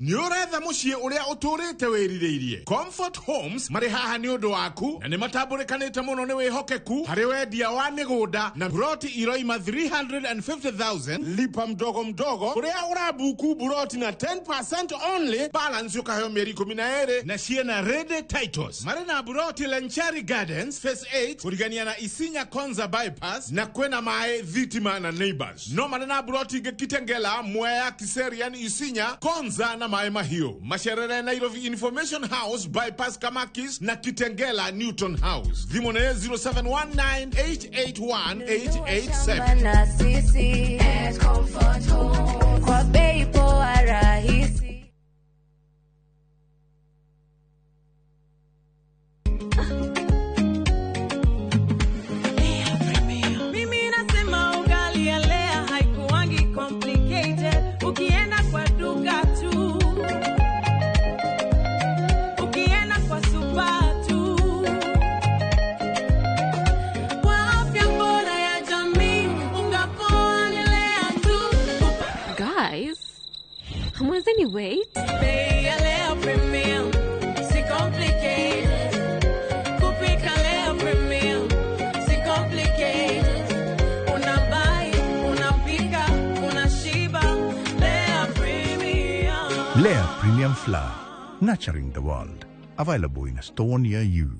Ni uretha muciĩ uria uturite wĩrirĩirie. Comfort Homes marĩ haha nĩ ũndũ waku na nĩ matambũrĩkanĩte mũno nĩ wĩhokeku harĩ wendia wa mĩgũnda na buroti iroima 350,000 lipa mdogo mdogo uria urabuku buroti na 10% only balance ukaheo mĩeri 12 na ciena ready titles. Marĩ na buroti Lenchari Gardens Phase 8 kurigania na Isinya Konza bypass na kwena mae Thitima na Neighbors. No marĩ na buroti Kitengela, Mwea, Kiserian, Isinya, Konza na Mae Mahio. Masherere Nairobi Information House bypass Kamakis na Kitengela Newton House. Dhimone 0719881887. Anyway, Lea Premium Flour, nurturing the world. Available in a store near you.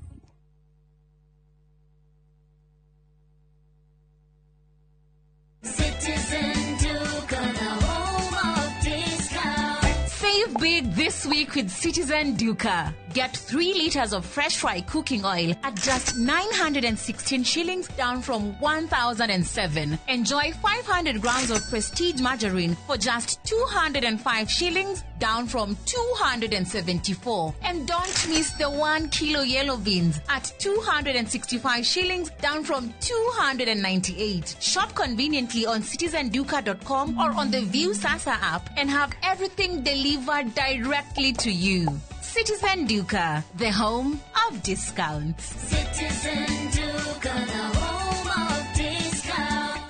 Save big this week with Citizen Duca. Get 3 liters of fresh fry cooking oil at just 916 shillings, down from 1,007. Enjoy 500 grams of Prestige margarine for just 205 shillings, down from 274. And don't miss the 1 kilo yellow beans at 265 shillings, down from 298. Shop conveniently on citizenduca.com or on the View Sasa app and have everything delivered directly to you. Citizen Duca, the home of discounts. Citizen Duca, the home of discounts.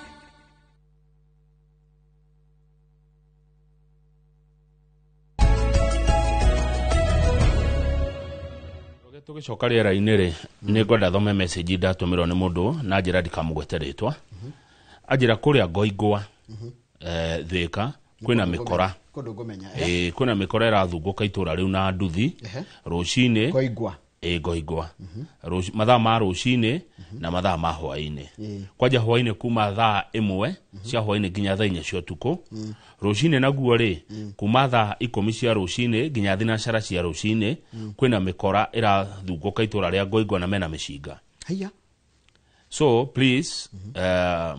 Tugicoka rĩera-inĩ rĩ nĩ ngwenda thome message ndatũmĩrwo nĩ mũndũ na njĩra ndikamũgwete rĩtwa anjĩra kũrĩa Ngoingwa Thĩka kwĩna mĩkora kwĩna mĩkora ĩrathungũka itũra rĩu na nduthi rũcinĩ Ngoingwa mathaa ma rũcinĩ na mathaa ma hwaĩ-inĩ kwanja hwaĩ-inĩ kuma thaa 1 cia hwaĩ-inĩ nginya thaa 4 cia ũtukũ rũcinĩ naguo rĩ kuma thaa 10 cia rũcinĩ nginya thinacara cia rũcinĩ kwĩna mĩkora ĩrathungũka itũra rĩa Ngoingwa na mena mĩcinga So please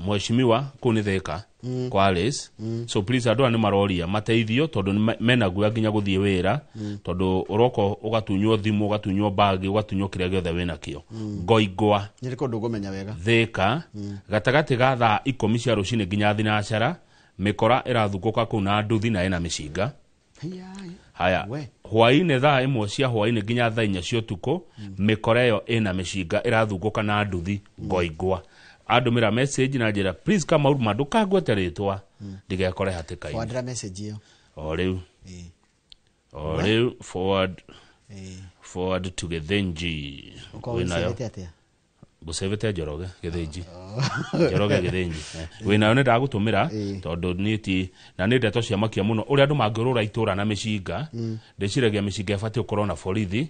mheshimiwa kuni theka kwa Alice. So please andũ nĩ maroria mateithio tondũ mena guya nginya guthie wĩra tondũ uroko ugatunywo thimu ugatunywo bag ugatunywo kĩrĩa gĩothe wĩna kĩo. Ngoigwa nĩ kũndũ ũgũmenya wega theka gatagati ga thaa 10 cia rũcinĩ nginya thinacara mikora ĩrathungũka kũu na nduthi na ena mĩcinga. Haya hwainĩ thaa 1 cia hwainĩ nginya thaa 4 cia ũtukũ mikora ĩyo ĩna mĩcinga ĩrathungũka na nduthi. Ngoigwa andũmĩra message na njĩra please kama uruma ndũkangwete rĩtwa ndigekore hatĩka-inĩ. Forward message ĩyo o rĩu forward to Githinji wĩnayo gũcevete Njoroge Githinji Njoroge Githinji wĩnayo nĩ ndagũtũmĩra tondũ nĩti na nĩ ndeto cia makia mũno ũrĩa andũ mangĩrũra itũra na mĩcinga ndĩciragia mĩcinga ĩbatiĩ gũkorwo na borithi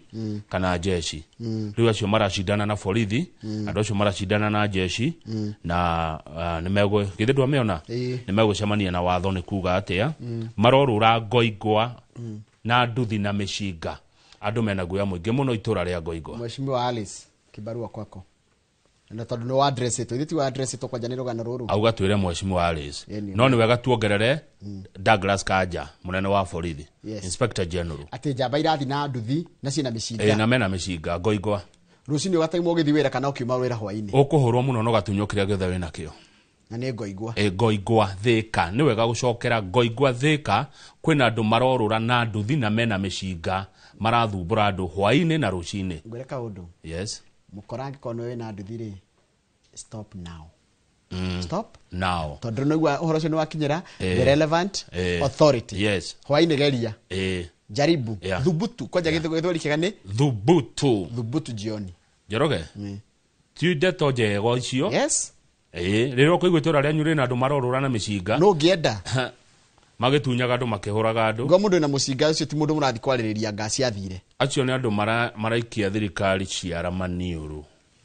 kana jeshi. Rĩu acio maracindana na borithi andũ acio maracindana na jeshi na nĩmegũ githĩ ndwamĩona nĩmegũcemania na watho nĩ kuga atĩa marorũra Ngoigwa na nduthi na mĩcinga andũ mena guoya mũingĩ mũno itũra rĩa Ngoigwa. Mheshimiwa Alice kibarua kwako na tondũ nĩ wa address ito ithu wa address ito kwanja nĩ rũgano rũrũ auga twĩre Mheshimiwa Alice no nĩ wega tuongerere Douglas Kanja mũnene wa borithi Inspector General atĩ njamba irathi na nduthi na ciina mĩcinga na mena mĩcinga Ngoigwa rũcinĩ ũgataimwo ũgĩthi wĩra kana ũkiuma wĩra hwainĩ ũkũhũrwo mũno no gatunywo kĩrĩa gĩothe wĩna kĩo na nĩ Ngoigwa Ngoigwa thika nĩ wega gũcokera Ngoigwa thika kwĩna andũ marorũra na nduthi na mena mĩcinga marathumbũra andũ hwainĩ na rũcinĩ. Ngwĩre kaũndũ yes mukorangi kono we na nduthi rĩ stop now stop now tondũ nĩgwa ũhoro ũcio nĩ wakinyĩra the relevant authority hwainĩ geria jaribu thubutu kwanja gĩthweri kĩega nĩ thubutu jioni Njoroge ti ndeto njego icio rĩrĩa ũkũigua itũra rĩanyu rĩna andũ marorũra na mĩcinga no ngĩenda magĩtunyaga andũ makĩhũraga andũ ngo mũndũ na mũcinga ũcio ti mũndũ mũrathi kwarĩrĩria ngasi athire acio nĩ andũ maraikia thirikari ciara maniũrũ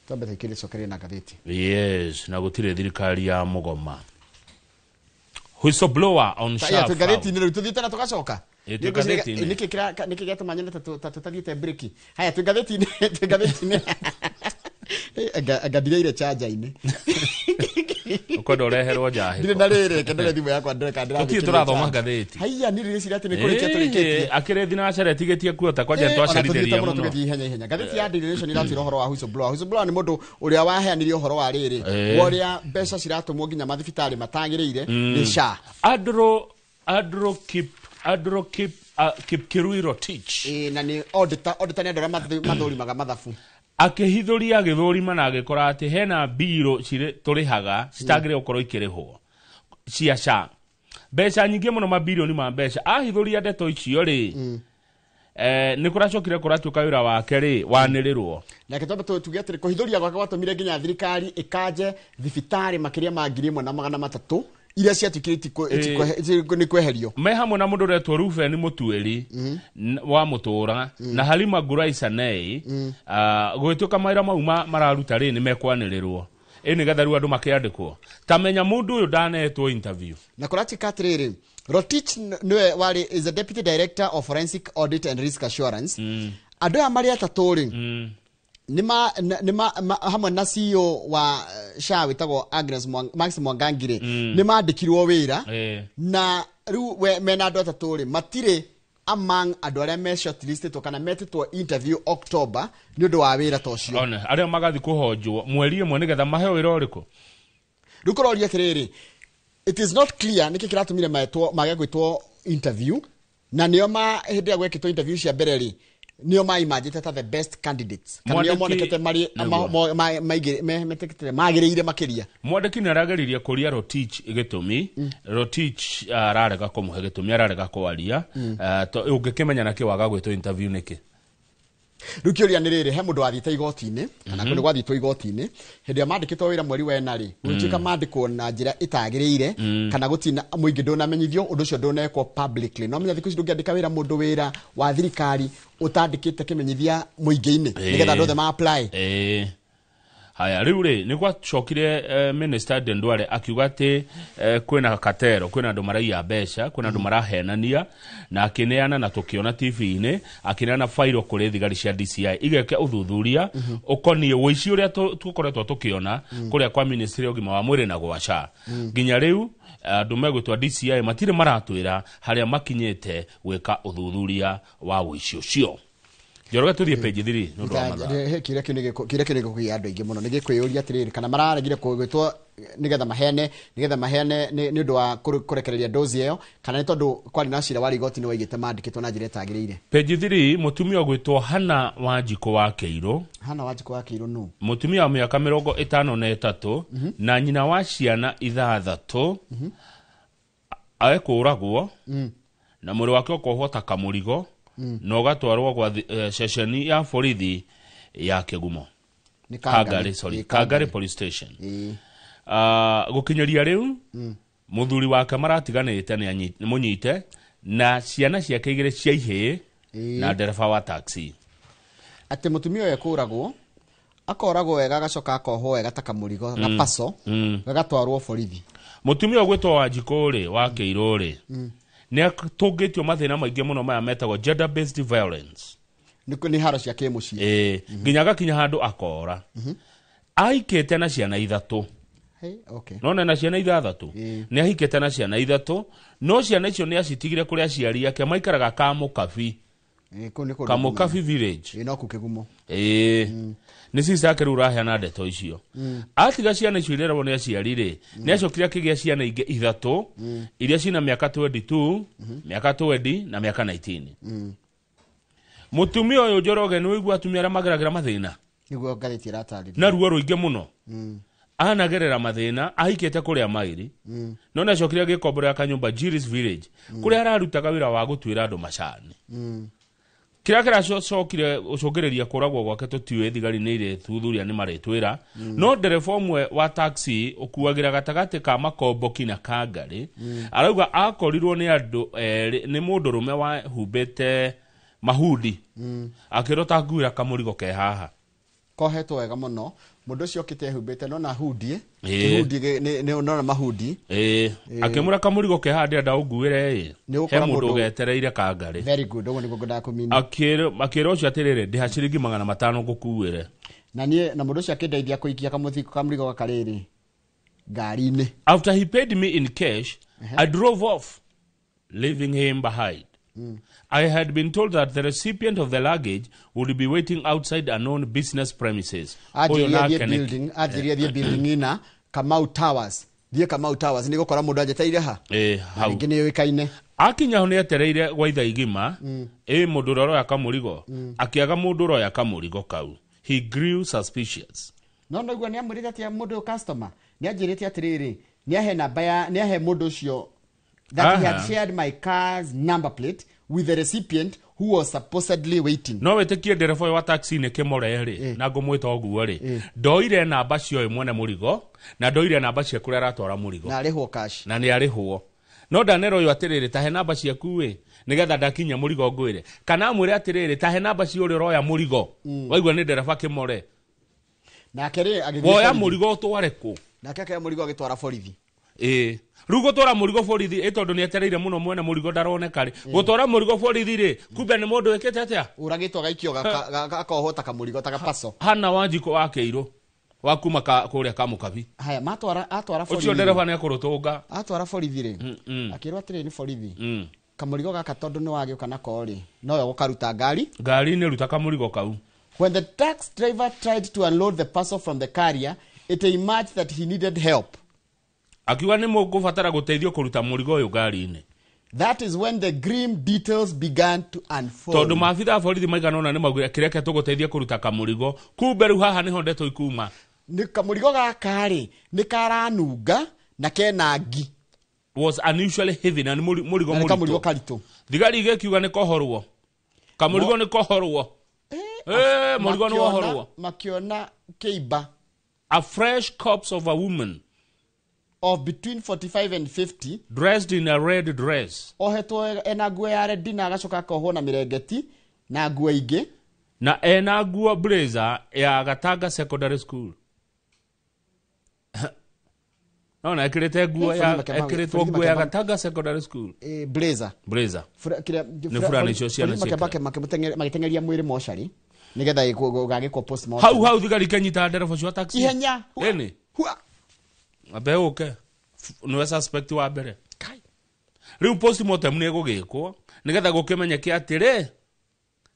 twambe tũikĩre cokerie na ngathĩti na gũtirĩ thirikari ya mũgoma whistleblower on Shah ngathĩti-inĩ rĩu tũthiĩte na tũgacoka nĩkĩ gĩatũma nyone ta tũtathiĩte breki haya twĩ ngathĩti-inĩ angadire charger-inĩ ukwenda ureherwo njahi ndire na rĩrĩ kendere thimũ yakwa ndĩreka ndĩrathiĩ tũrathoma ngathĩti haiya nĩ rĩrĩ ciratĩ nĩ kũrĩkia tũrĩkĩtie akĩrĩ thina aceretigetie kuota kwanja twacerithĩria mũno tũgĩthiĩ ihenya ngathĩti ya Daily Nation iratwĩra ũhoro wa whistleblower nĩ mũndũ ũrĩa waheanirie ũhoro wa rĩrĩ ũrĩa mbeca ciratũmwo nginya mathibitarĩ matagĩrĩire nĩ SHA Andrew Kipkirui Rotich na nĩ auditor nĩ andũ arĩa mathũrimaga mathabu akĩhithũria gĩthũrima na agĩkora atĩ hena mbiro tũrĩhaga citagĩrĩire gũkorwo ikĩrĩhwo cia SHA mbeca nyingĩ mũno mabilioni ma mbeca ahithũria ndeto icio rĩ nĩ kũracokire kũratuĩka wĩra wake rĩ wanĩrĩrwo na kĩtombe tuge atĩ kũhithũria gwake gwatũmire nginya thirikari ĩkanje thibitarĩ makĩria ma 1,300 iria ciatuĩkĩrĩti nĩ kweherio me hamwe na mũndũ ũretwo Ruben Mũtuĩri wa Mũtũra na Halima Guraisanei gwĩtuĩka mawĩra mau mararuta rĩ nĩ mekwanĩrĩrwo nĩgetha rĩu andũ makĩandĩkwo tamenya mũndũ ũyũ ndanetwo interview na kũratuĩka atĩrĩrĩ Rotich nĩwe warĩ is the Deputy Director of Forensic Audit and Risk Assurance andũ aya marĩ atatũ rĩ nima hamwe na CEO wa SHA witagwo Agnes Max Mwangangire nĩ mandĩkirwo wĩra na rĩu mena andũ atatũ rĩ matirĩ among andũ arĩa me shortlisted kana metĩtwo interview October nĩ ũndũ wa wĩra ta ũcio arĩa magathi kũhonjwo mweri ĩmwe nĩgetha maheo wĩra ũrĩkũ rĩu kũroria atĩrĩrĩ it is not clear nĩkĩ kĩratũmire mage gwĩtwo interview na nĩo hĩndĩ ya gwĩkĩtwo interview cia mbere rĩ nĩo maimanjĩte ta the best candidates kana nĩo monekete magĩrĩire makĩria mwandĩki nĩ arageririe kũria Rotich gĩtũmi Rotich ararega kũmũhe gĩtũmi ararega kwaria ũngĩkĩmenya na kĩwaga gwĩtwo interview nĩkĩ rĩu kĩũria nĩ rĩrĩ he mũndũ wathiĩte igoti-inĩ kana kũrĩ gwathĩtwo igoti-inĩ hĩndĩ ya mandĩkĩtwo wĩra mweri wena rĩ gũtuĩka mandĩkwo na njĩra ĩtagĩrĩire kana gũtina mũingĩ ndũnamenyithio ũndũ ũcio ndũnekwo publicly no menya thikũ ici ndũngĩandĩka wĩra mũndũ wĩra wa thirikari ũtandĩkĩte kĩmenyithia mũingĩ-inĩ nĩgetha andũ othe ma apply haya riu ri ni gwacokire minister Ndwale akiuga ati kwina katero kwina andu maraiya mbeca kwina andu marahenania na akineana na tukiona TV-ini akineana fairo kuri thigari cia DCI igeke uthuthuria ukonie wici uria tukoretwo tukiona kuria kwa ministry ogima wa mwiri na gwacha ginya riu andu megwitwa DCI matire maratwira haria makinyete gwika uthuthuria wa wici ucio. Joroga tuthie page 3 no ndo matha kire kinege kuya andu ingi muno nige kwiyuria atiriri kana mararegire kwitwo nigetha mahene ni ndu wa kurekereria dozi iyo kana ni tondu kwari na cira wari igoti ni waigite mandikitwo na njira etagirire. Page 3 mutumia gwitwo Hana Wanjiko wa Keiro no mutumia wa miaka 53 na nyina wa ciana 6 aekuragwo na muri wake okohota kamurigo no gatwarwo kwa sesheni ya borithi ya Kegumo ni Kagari police station. Gukinyeria riu muthuri wake maratiganite ni munyite na ciana ciake igire cia ihii na dereva wa taxi. Ati mutumia uyu kuragwo akoragwo wega gacoka akoho wega takamurigo gapaso gagatwarwo borithi. Mutumia gwitwo Wanjiko ri wa Keiro ri ni atungitio mathina maingi muno maya metagwo gender based violence ni haro cia kimuci nginya gakinya handu akora aikete na ciana 3 no na ciana 3 ni ahikete na ciana 3 no ciana icio ni acitigire kuri aciari yake maikaraga Kamukafi village no ku Kegumo ni sisa kerura hana ndeto icio atiga ciana icio irerwo ni aciari ri ni acokire kigia ciana ingi 3 iria cina miaka 22 miaka 20 na miaka 19 mutumia uyu Njoroge ni wigua atumia ara mageragira mathina niguo ngariti ratari na ruo ruinge muno anagerera mathina ahikete kuria mairi no na acokire gikombora kanyumba Jiris village kuria ararutaga wira wa gutwira andu macani kira cokire ucogereria kuragwo gwake tutiwe thigari ni ire thuthuria ni maretwira no dereva umwe wa taxi ukuagira gatagati ka Makomboki na Kagari arauga akorirwo ni andu ni mundu rume wa hubete mahudi akirota nguira kamurigo ke haha kohetwo wega muno mundu ucio kite hubete no na hudi ni ona mahudi akimura kamurigo ke handi anda unguire he mundu getereire Kagari. Very good ugo niguo ndakumini akiro ucio atirire ndi ciringi 500 ngukuire na mundu ucio akindeithia kuikia kamuthiko kamurigo gakariri ngari-ini. After he paid me in cash I drove off leaving him behind. I had been told that the recipient of the luggage would be waiting outside a known business premises. The building ina Kamau Towers. Kamau Towers ni gukora mundu ajeteire ha. Hau. Ngi ni wikaine. Akinya hone atereire gwa itha igima, mundu roro ya kamurigo. Akiaga mundu roro ya kamurigo kau. He grew suspicious. No igwa ni amurite ati mundu customer. Ni ajirite atiriri. Ni ahe namba ni ahe mundu cio that he had shared my car's number plate with the recipient who was supposedly waiting. No wetekie dereva wa taxi ne kemore ri na ngumwita oguo ri ndoire namba cio mwene murigo na ndoire namba cia kuria ratwara murigo na arihwo cash na ni arihwo no danero yo atiriri tahe namba cia kuwe nigetha ndakinya murigo ngwire kana amwire atiriri tahe namba cio uri roya murigo waigwa ni dereva kemore na kere agithia woya murigo tware ku na keke murigo agitwara borithi rugo tora murigo borithi tondu ni etereire muno mwene murigo ndaroneka ri gutora murigo borithi ri kumbe ni mundu wekete atia uragitwa gaikio gakohota kamurigo tagapaso Hana Wanjiko wa Keiro wa kuma kuria Kamukavi haya atwara borithi ucio dereva ni akurutunga atwara borithi ri akirwa atire ni borithi kamurigo gaka tondu ni wagioka na kori no yo gukaruta ngari ni ruta kamurigo kau. When the tax driver tried to unload the parcel from the carrier, it emerged that he needed help. Akiwa ni mugubatara guteithio kuruta murigo uyu ngari-ini. That is when the grim details began to unfold. Tondu maabitha borithi maiganona ni maugire kireke tuguteithia kuruta kamurigo kumbe ru haha niho ndeto ikuma ni kamurigo gakari ni karanunga na kenangi was unusually heavy na murigo murigo kamurigo karitu thigari igekiuga ni kohorwo kamurigo ni kohorwo murigo ni kohorwo makiona keiba a fresh corpse of a woman of between 45 and 50 dressed in a red dress ohetwo ena nguo ya red na agacoka kohwo na mirengeti na nguo ingi na ena nguo blazer ya Gatanga Secondary School Ona ekirete nguo ya ekiretwo nguo ya Gatanga Secondary School. Blazer. Ni furani cio ciana cia. Magitengeria mwiri moshari. Nigetha gagikwo postmortem. Hau thigari kenyita ndereba cio taxi. Ihenya. Eni. Abe oke. No suspect wa mbere. Kai. Riu postmortem ni gugikwo nigetha gukimenyeke atire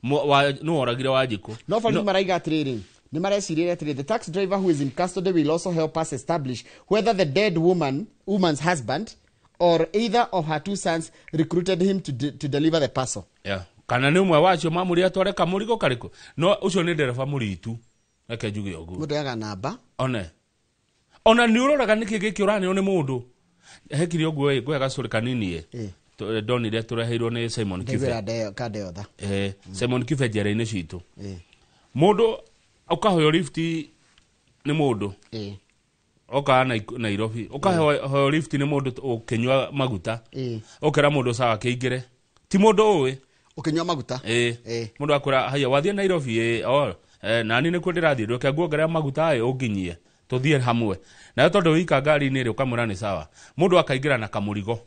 no oragire Wanjiku. No borithi maraiga atiriri. Ni mareciria atiri the taxi driver who is in custody will also help us establish whether the dead woman's husband or either of her two sons recruited him to deliver the parcel. Yeah. Kana ni umwe wacio mamuri atware kamurigo kariko. No ucio ni ndereba muritu. Reke njuge uguo. Mundu yaga namba. Ona ni uroraga niki giki urani ni mundu. Hekiri uguo gwega curi kanini donire tureheirwo ni Simon Kife. Simon Kife jera-ini citu. Mundu ukahoyo lift ni mundu. Oka Nairobi. Ukahoyo lift ni mundu ukinywa maguta. Okera mundu sawa keigire. Ti mundu uwe. Ukinywa maguta. Mundu akura haya wathie Nairobi nani ni kwendirathie ndoke nguongerera maguta unginyie. Tuthie hamwe. Na tondu wika ngari ni ri ukamura ni sawa. Mundu akaigira na kamurigo.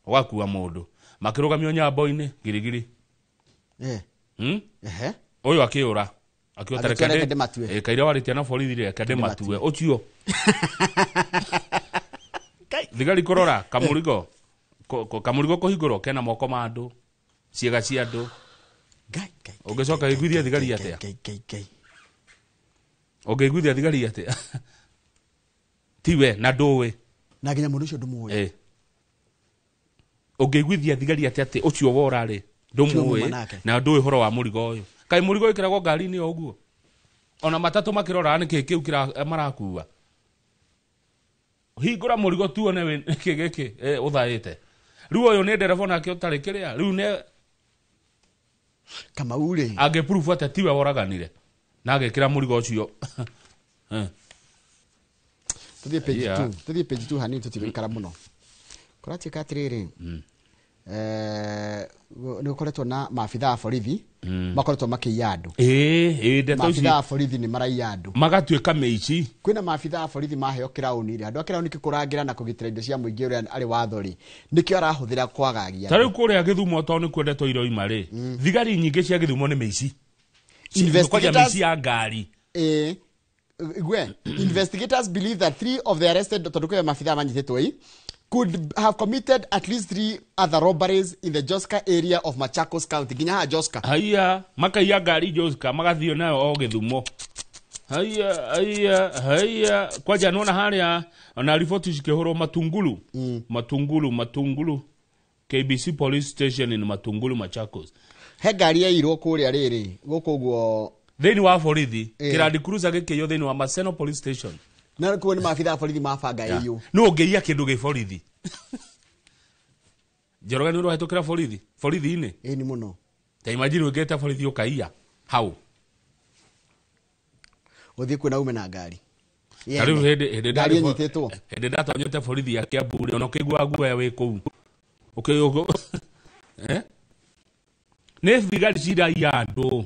Wakua mundu. Makirugamio nyambo-ini girigiri. Oyo akiura. Akiotarekade matue. Kaira waritia na borithi ri akade matue. Ocio. Thigari korora kamurigo. Kamurigo kuhingurwo kena moko ma andu. Ciega cia andu. Ugicoka igwithia thigari atia. Ugigwithia thigari atia. Tiwe na nduwe. Na ginya mundu ucio ndumuwe. Ugigwithia thigari atia ati ucio wora ri. Ndumuwe na nduwe horo wa murigo uyu. Kai murigo ikiragwo ngari-ini oguo. Ona matatu makirora ni kiu kira marakuwa. Hingura murigo tu one we kigiki uthaite. Riu uyu ni ndereba nake utari kiria. Riu ne Kamaure. Age proof ati tiwe woraganire. Na agekira murigo ucio. Tuthie page 2. Tuthie page 2 hani tutigikara muno. Kurati katiriri. Ni koretwo na maabitha a borithi makoretwo makiiya andu. Ndeto ici. Maabitha a borithi ni maraiya andu. Magatuika meici. Kwina maabitha a borithi maheo kirauni ri. Andu a kirauni kikurangira na kugitira indo cia muingi uri ari wathori. Nikio arahuthira kwagagia. Tari kuria Githumo to ni kwendetwo iro imari. Thigari nyingi cia Githumo ni meici. Investigators ya ngari. Investigators believe that 3 of the arrested tonduko maabitha manyititwo could have committed at least 3 other robberies in the Joska area of Machakos County. Ginya Joska. Haya, makaiya ngari Joska, magathio nayo o Githumo. Haya, kwa janona haria na ripoti cikihoro Matungulu. Matungulu. KBC police station in Matungulu, Machakos. He ngari yairwo kuria riri guku guo theni wa borithi kirandi cruiser gikiyo theni wa Maseno police station. Na kuo ni maabitha borithi mabanga iyo. No ngeia kindu gi borithi. Njoroga ni uro hatukira borithi ini. Ni muno. Ta imagine ugeta borithi ukaiya. How? Uthie kwina ume na ngari. Karibu hede ngari nyitetwo. Hede data nyote borithi ya Kiambu ona kigwa guya we kuu. Okay. Ne thigari cirai andu.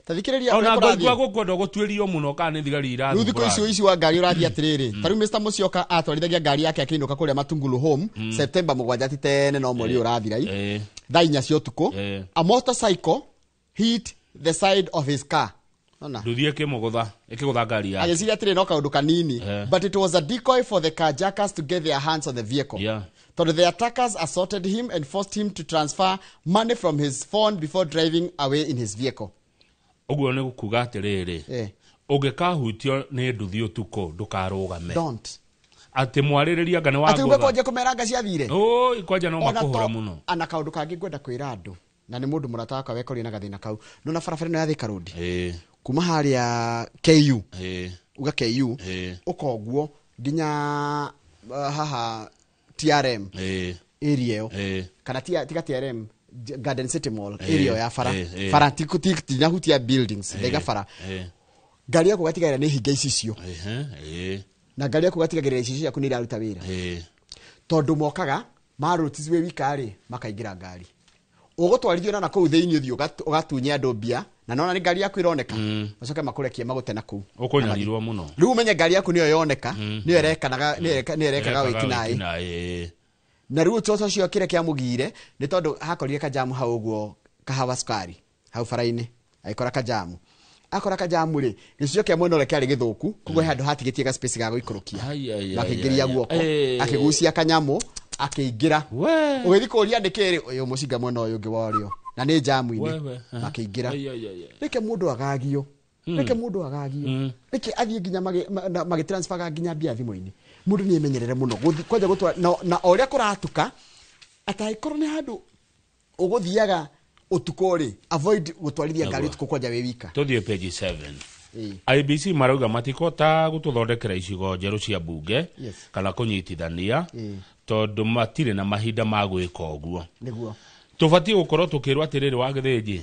Tathikiriria ona ngwa gukondo gutwirio muno kana ni thigari ira. Riu thiko icio ici wa ngari urathi atiriri. Tariu Mr Musyoka atwarithagia ngari yake akiinuka kuria Matungulu home September 7 tene no mweri urathira i. Thaa 4 cia utuku. A motorcycle hit the side of his car. Ona. Nduthie ikigutha ngari yake. Agiciria atiri no kaundu kanini, but it was a decoy for the carjackers to get their hands on the vehicle. So the attackers assaulted him and forced him to transfer money from his phone before driving away in his vehicle. Oguo ni gukuga atiriri. Ungikahutio ni nduthi utuko ndukarugame. Don't. Ati mwaririria ngane wa ngotha. Ati ubekoje kumeranga ciathire. Ikwaja no makuhura muno. Ana kaundu kangi ngwenda kwira andu. Na ni mundu murataka wekori na gathina kau. No na barabara no ya Thika Road. Kuma haria KU. Uga KU. Ukoguo ginya haha TRM. Area yo. Kana tiga TRM Garden City Mall area ya fara tikuti na hutia buildings lega fara. Gari yako gatigaira ni hinga icio. Na gari yako gatigaira icio yaku ni iraruta wira. Tondu mokaga marutizwe wikari makaigira ngari. Ugotwarithio na kou theinio thio ugatunya andu mbia na nona ni ngari yaku ironeka macoke makurekie magute naku ukunyarirwo muno riu menye ngari yaku niyo yoneka niyo erekaga wikinai na riu toto cio kire kia mugire ni tondu hakorire kajamu hau guo kahawa skari hau faraini aikora kajamu akora kajamu ri gicio kia mwena kiari githuku kugo handu hatigitie ga space ga guikurukia makigiria guoko akigucia kanyamu akiingira ugithi kuria ndikiri uyu mucinga mwena uyu ngi wario na ni jamu ini makiingira reke mundu agagio reke athie nginya magi transfer nginya bia thimo-ini mundu ni emenyerere muno kwaja gutwa na oria kuratuka ataikorwo ni handu uguthiaga utukori avoid gutwarithia ngari tuko kwaja we wika tuthie page 7 IBC marauga matikota gututhondekera icigo njeru cia bunge kana kunyitithania tondu matire na mahinda ma gwika uguo niguo tubati gukorwo tukirwa atiriri wa githiji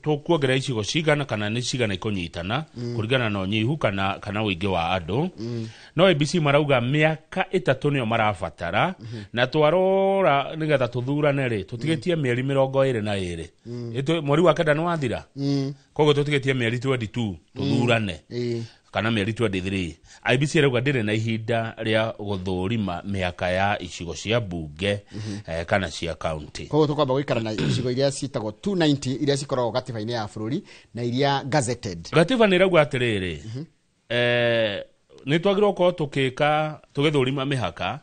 tukuongerera icigo cigana kana ni cigana ikunyitana kuringana na unyihu kana uingi wa andu no ABC marauga miaka 3 niyo marabatara na twarora nigetha tuthurane ri tutigetie mieri 22 mweri wa kenda ni wathira koguo tutigetie mieri 22 tuthurane kana mieri 23 IBC rauga ndire na ihinda ria guthurima miaka ya icigo cia bunge kana cia county koguo tukwamba gwikara na icigo iria citagwo 290 iria cikoragwo gatiba-ini ya bururi na iria gazetted gatiba ni rauga atiriri ni twagirwo ko tugithurima mihaka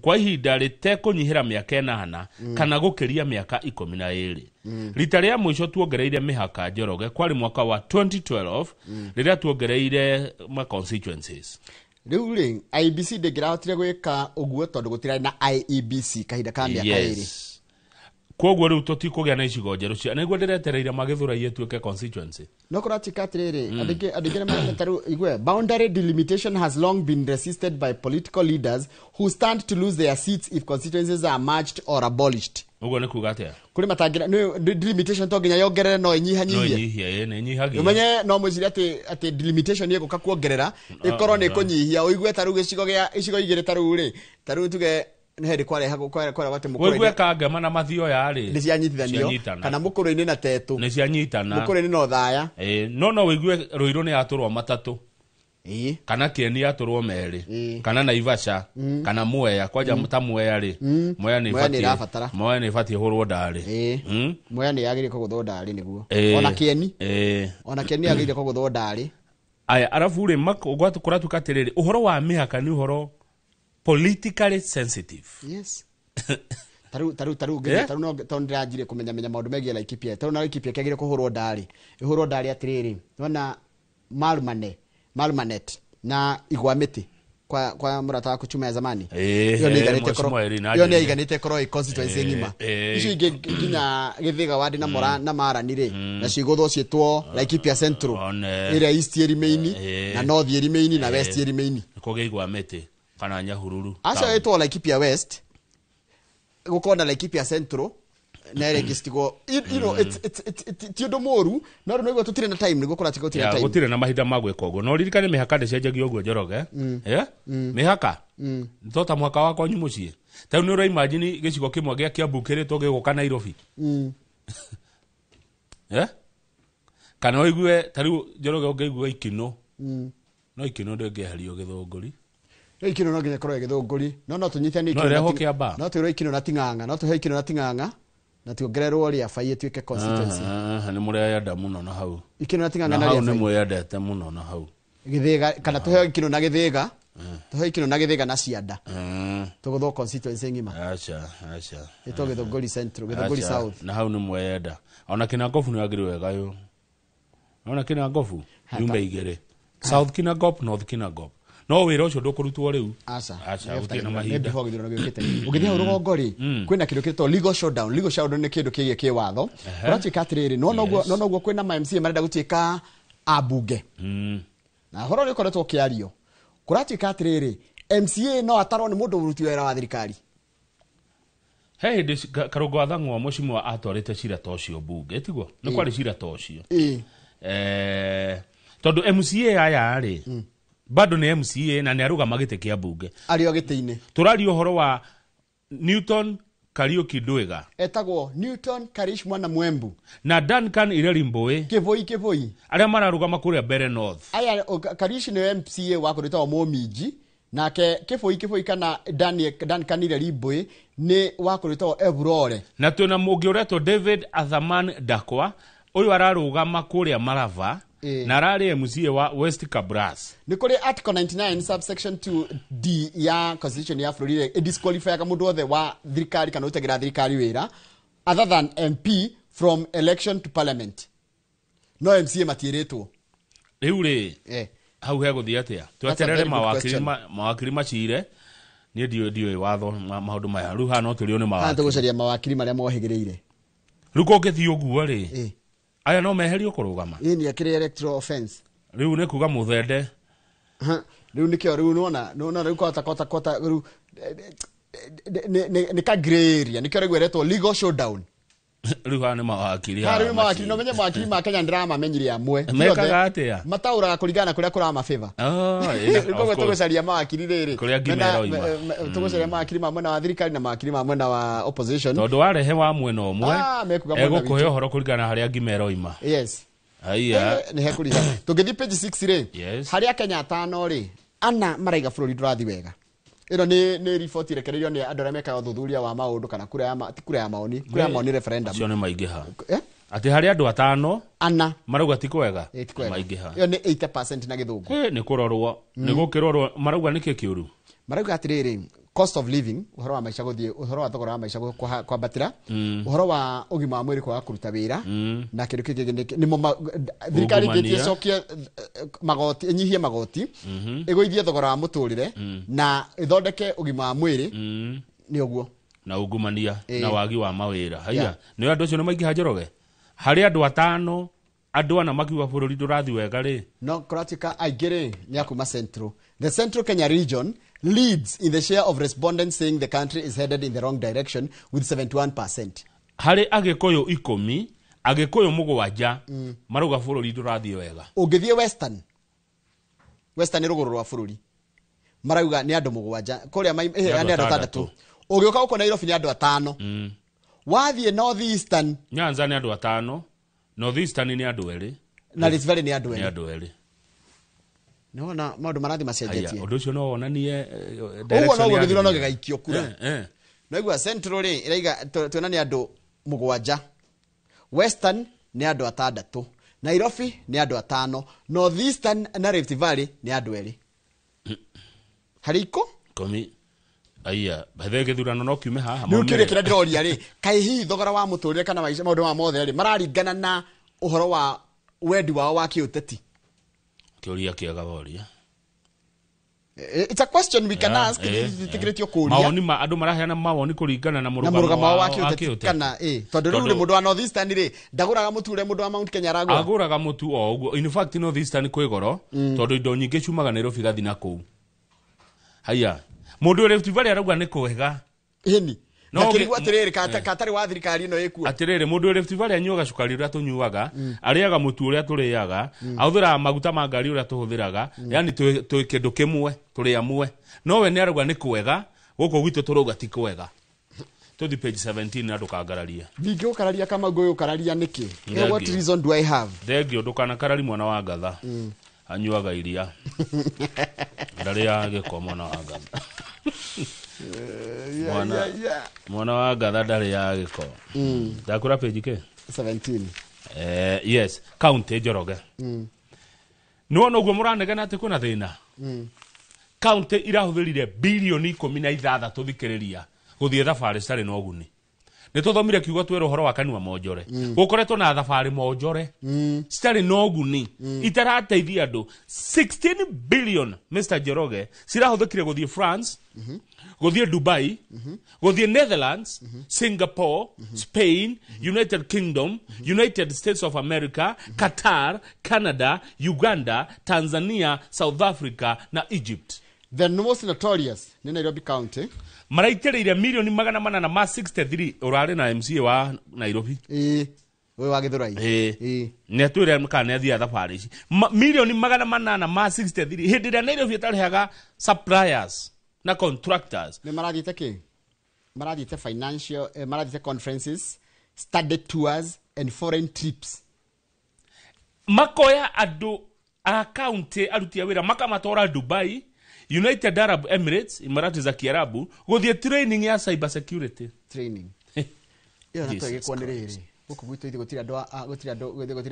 kwa ihinda ritekunyiihira miaka 8 kana gukiria miaka 12 rita ria mwisho tuongereire mihaka Njoroge kwari mwaka wa 2012 riria tuongereire ma constituencies riu ri IBC ndingirahotire gwika uguo tondu gutira na IEBC kahinda ka miaka 2 koguo riu tutikugia na icigo njeru cia niguo ndiretereire magithura yetuike constituency no kuratika atiriri adigere mataru igwe boundary delimitation has long been resisted by political leaders who stand to lose their seats if constituencies are merged or abolished uguo ni kuga atia kuri matangira no delimitation to nginya yongerere no inyihanyihie ne nyihagia umenye no mwizire ati delimitation ye guka kuongerera ikoro ni kunyihia uigwe taru gicigo igire taru tuge neheri kware wate mukuru wewe kangema na mathio yari ni cianyitithanio kana mukuru-ini na tetu ni cianyitana mukuru-ini no thaya no weigwe Ruiru ni aturwo matatu kana Kieni aturwo meri kana Naivasha kana Mwea kwaja mutamwea ri Mwea ni fati hurwo ndari Mwea ni yagire kuguthwo ndari niguo ona Kieni yagire kuguthwo ndari aya arafu ri ugwatu kuratu katiriri uhoro wa mihaka ni uhoro politically sensitive yes taru no tondirajire kumenya maundu megie Laikipia taru na Laikipia kagire kuhurwo ndari atiriri nona Malumanet na Igwamiti kwa murata wa kuchuma ya zamani yo ni iganite koro constituency ngima icio ingi nginya Githiga wadi na Mora na Marani ri na ciguthwo cietwo Laikipia Central ira East Erimeini na North Erimeini na West Erimeini koge Igwamiti kana Nyahururu aca etwo Laikipia West gukona Laikipia Central na ere gistigo ti moru no igwa tutire na time niguo kurati gutire time gutire na mahinda magweka uguo no ririkane mihaka ndecenjagia uguo Njoroge mihaka tota mwaka wako nyumucie taru ni ura imagine gicigo kimwe gia Kiambu kiritwo giguka Nairobi kana oigwe taru Njoroge ungeigwa Ikino no Ikino ndengeherio Githunguri Ikino no nginya korwo Githunguri no tunyitane no twiro Ikino na Ting'ang'a no tuhe Ikino na Ting'ang'a na tuongererwo ria fai tuike constituency ni mureyenda muno na hau Ikino na Ting'ang'a na ria ni mureyendete muno na hau Githiga kana tuhe Ikino na Githiga tuhe Ikino na Githiga na Cianda tuguthwo constituency ngima acha ito Githunguri Central Githunguri South na hau ni mureyenda ona Kinangofu ni agiri wega yo ona Kinangofu nyumba igere South Kinangop North Kinangop no wira ucio ndukurutwo riu acha utina mahinda ugithia urugongori kwina kindu kitwa legal showdown ni kindu kigie watho uratuika atiriri no noguo kwina ma MCA marenda gutuika abunge na horo ni koretwo kiario kuratuika atiriri MCA no atarwo ni mundu uruti wera wa thirikari hindi Karungo Athang'wa mucimwa atwarite cira tocio bunge tiguo ni kwari cira tocio tondu MCA aya ri bado ni MCA na ni aruga magite kia bunge ario gite-ini turari uhoro wa Newton Kariuki Ndwiga etagwo Newton Karish Mwana Mwembu na Duncan Ireri Mbui Kivoi aria mararugama kuria Bere North. Aya Karish ni MCA wako ritwa Momiji nake Kivoi kana Duncan Ireri Mbui ni wako ritwa Evrore. Na tuna mungi uretwo David Athaman Dakwa uyu ararugama kuria Marava na arari MCA wa West Kabras. Ni kuri article 99 subsection 2D ya constitution ya Florida disqualify ka mundu othe wa thirikari kana utegira thirikari wira other than MP from election to parliament. No MCA matiritwo. Riu ri hau he guthia atia tweterere mawakiri macire ni ndio watho maundu maya riu hano turio ni mawakiri tugucaria mawakiri maria mohigireire riu kongethi uguo ri aya no meherio kurugama ni akire electoral offense riu ni kuga muthende riu nikio riu nona riu kota riu ni ka gray area nikio riu eretwo legal showdown riu hano mawakiri riu mawakiri no menye mawakiri ma Kenya ndirama menyire amwe mekaga atia matauraga kuringana kuria kurama favor of tugucaria mawakiri riri kuria gimeroima tugucaria mawakiri ma mwena wa thirikari na mawakiri ma mwena wa opposition tondu warehe wa mwena umwe egukuhe uhoro kuringana haria gimeroima yes aya ni hekuriga tungithi page 6 ri haria Kenya 5 ri ana maraiga bururi ndurathi wega ino ni report irekereirio ni andu aria mekaga uthuthuria wa maundu kana kura ya maoni referendum cio ni maingiha ati hari andu 5 ana marauga ti kwega maingiha iyo ni 80% na githungu ni kurorwo ni gukirorwo marauga niki kiuru marauga atiriri cost of living uhoro wa maisha guthie uhoro wa thogora wa maisha kwambatira uhoro wa ugima wa mwiri kwa kuruta wira na kindu kingi ni thirikari ngitie cokia magoti enyihie magoti iguithie thogora wa muturire na ithondeke ugima wa mwiri ni uguo na ungumania na wagi wa mawira haya ni andu cio ni maingi Njoroge hari andu 5 andu ana makiuga bururi ndurathi wega ri no kratika aigire ni akuma central the central Kenya region leads in the share of respondents saying the country is headed in the wrong direction with 71%. Hari agikuyu 10 agikuyu 7 maruga bururi ndurathi wega ungithie western ruguru rwa bururi marauga ni andu 7 kuria mai ni andu 6 ugioka uko Nairobi ni andu 5 wathie north eastern Nyanza ni andu 5 north eastern ni andu 2 na Rift Valley ni andu 2 Nona maundu marathi macenjetie. Undu ucio no wonanie direction. Ugo no githiro no gigaikio kura. No igua central ri iraiga tuona ni andu 7. Western ni andu 6. Nairobi ni andu 5. North Eastern na Rift Valley ni andu 2. Hariko? Komi. Aya, bathe githurano no kiume haha. Ni ukire kira ndiroria ri. Kai hi thogora wa muturire kana maisha maundu ma mothe ri mararingana na uhoro wa wendi wao wa kiuteti. Kiuria kiaga boria it's a question we can ask tikretio kuria maoni ma andu maraheana maoni kuringana na murugamo wa kiuteti kana tondu riu ni mundu wa North Eastern ri ndaguraga muture mundu wa Mount Kenya aragura aguraga mutu o uguo in fact North Eastern kwi goro tondu indo nyingi ciumaga Nairobi gathi na kuu haya mundu Rift Valley arauga ni kwega ini no kirigwa atiriri katari wa thirikari no ikua atiriri mundu Rift Valley anyuaga cukari uria tunyuaga ariaga mutu uria turiaga authira maguta ma ngari uria tuhuthiraga yani tu kindu kimwe turi amwe no we ni arauga ni kwega guko gwitu turuga ti kwega tuthi page 17 na ndukangararia bingi ukararia kama ngoyo ukararia niki what reason do I have thegio ndukana karari mwana wa ngatha anyuaga iria ndaria giko mwana wa ngatha mwana wa ngatha ndari ya giko ndakura page ke 17 yes county Njoroge no guo muranegena ati kuna thina county irahuthirire bilioni 16 thikiriria guthie thabari citari na uguni ni tuthomire kiugo twero horo wa kanua monjore gukoretwo na thabari monjore citari na uguni itarateithia andu 16 billion Mr. Njoroge cirahuthikire guthie France guthie Dubai guthie Netherlands Singapore Spain United Kingdom United States of America Qatar Canada Uganda Tanzania South Africa na Egypt. The most notorious ni Nairobi County maraitiriire milioni 463 urari na MCA wa Nairobi we wa Githurai ne twire mkane athia thabari ici milioni 463 hindi ria Nairobi tarihaga suppliers na contractors ni marathite ki Marathite financial, marathite conferences, study tours, and foreign trips. Makoya adu akaunti arutia wira makamatora Dubai, United Arab Emirates, Imarati za Kiarabu, gothie training ya cyber security. Training. Iyo nato igikwaniriri. Guku gwitu ithi gutira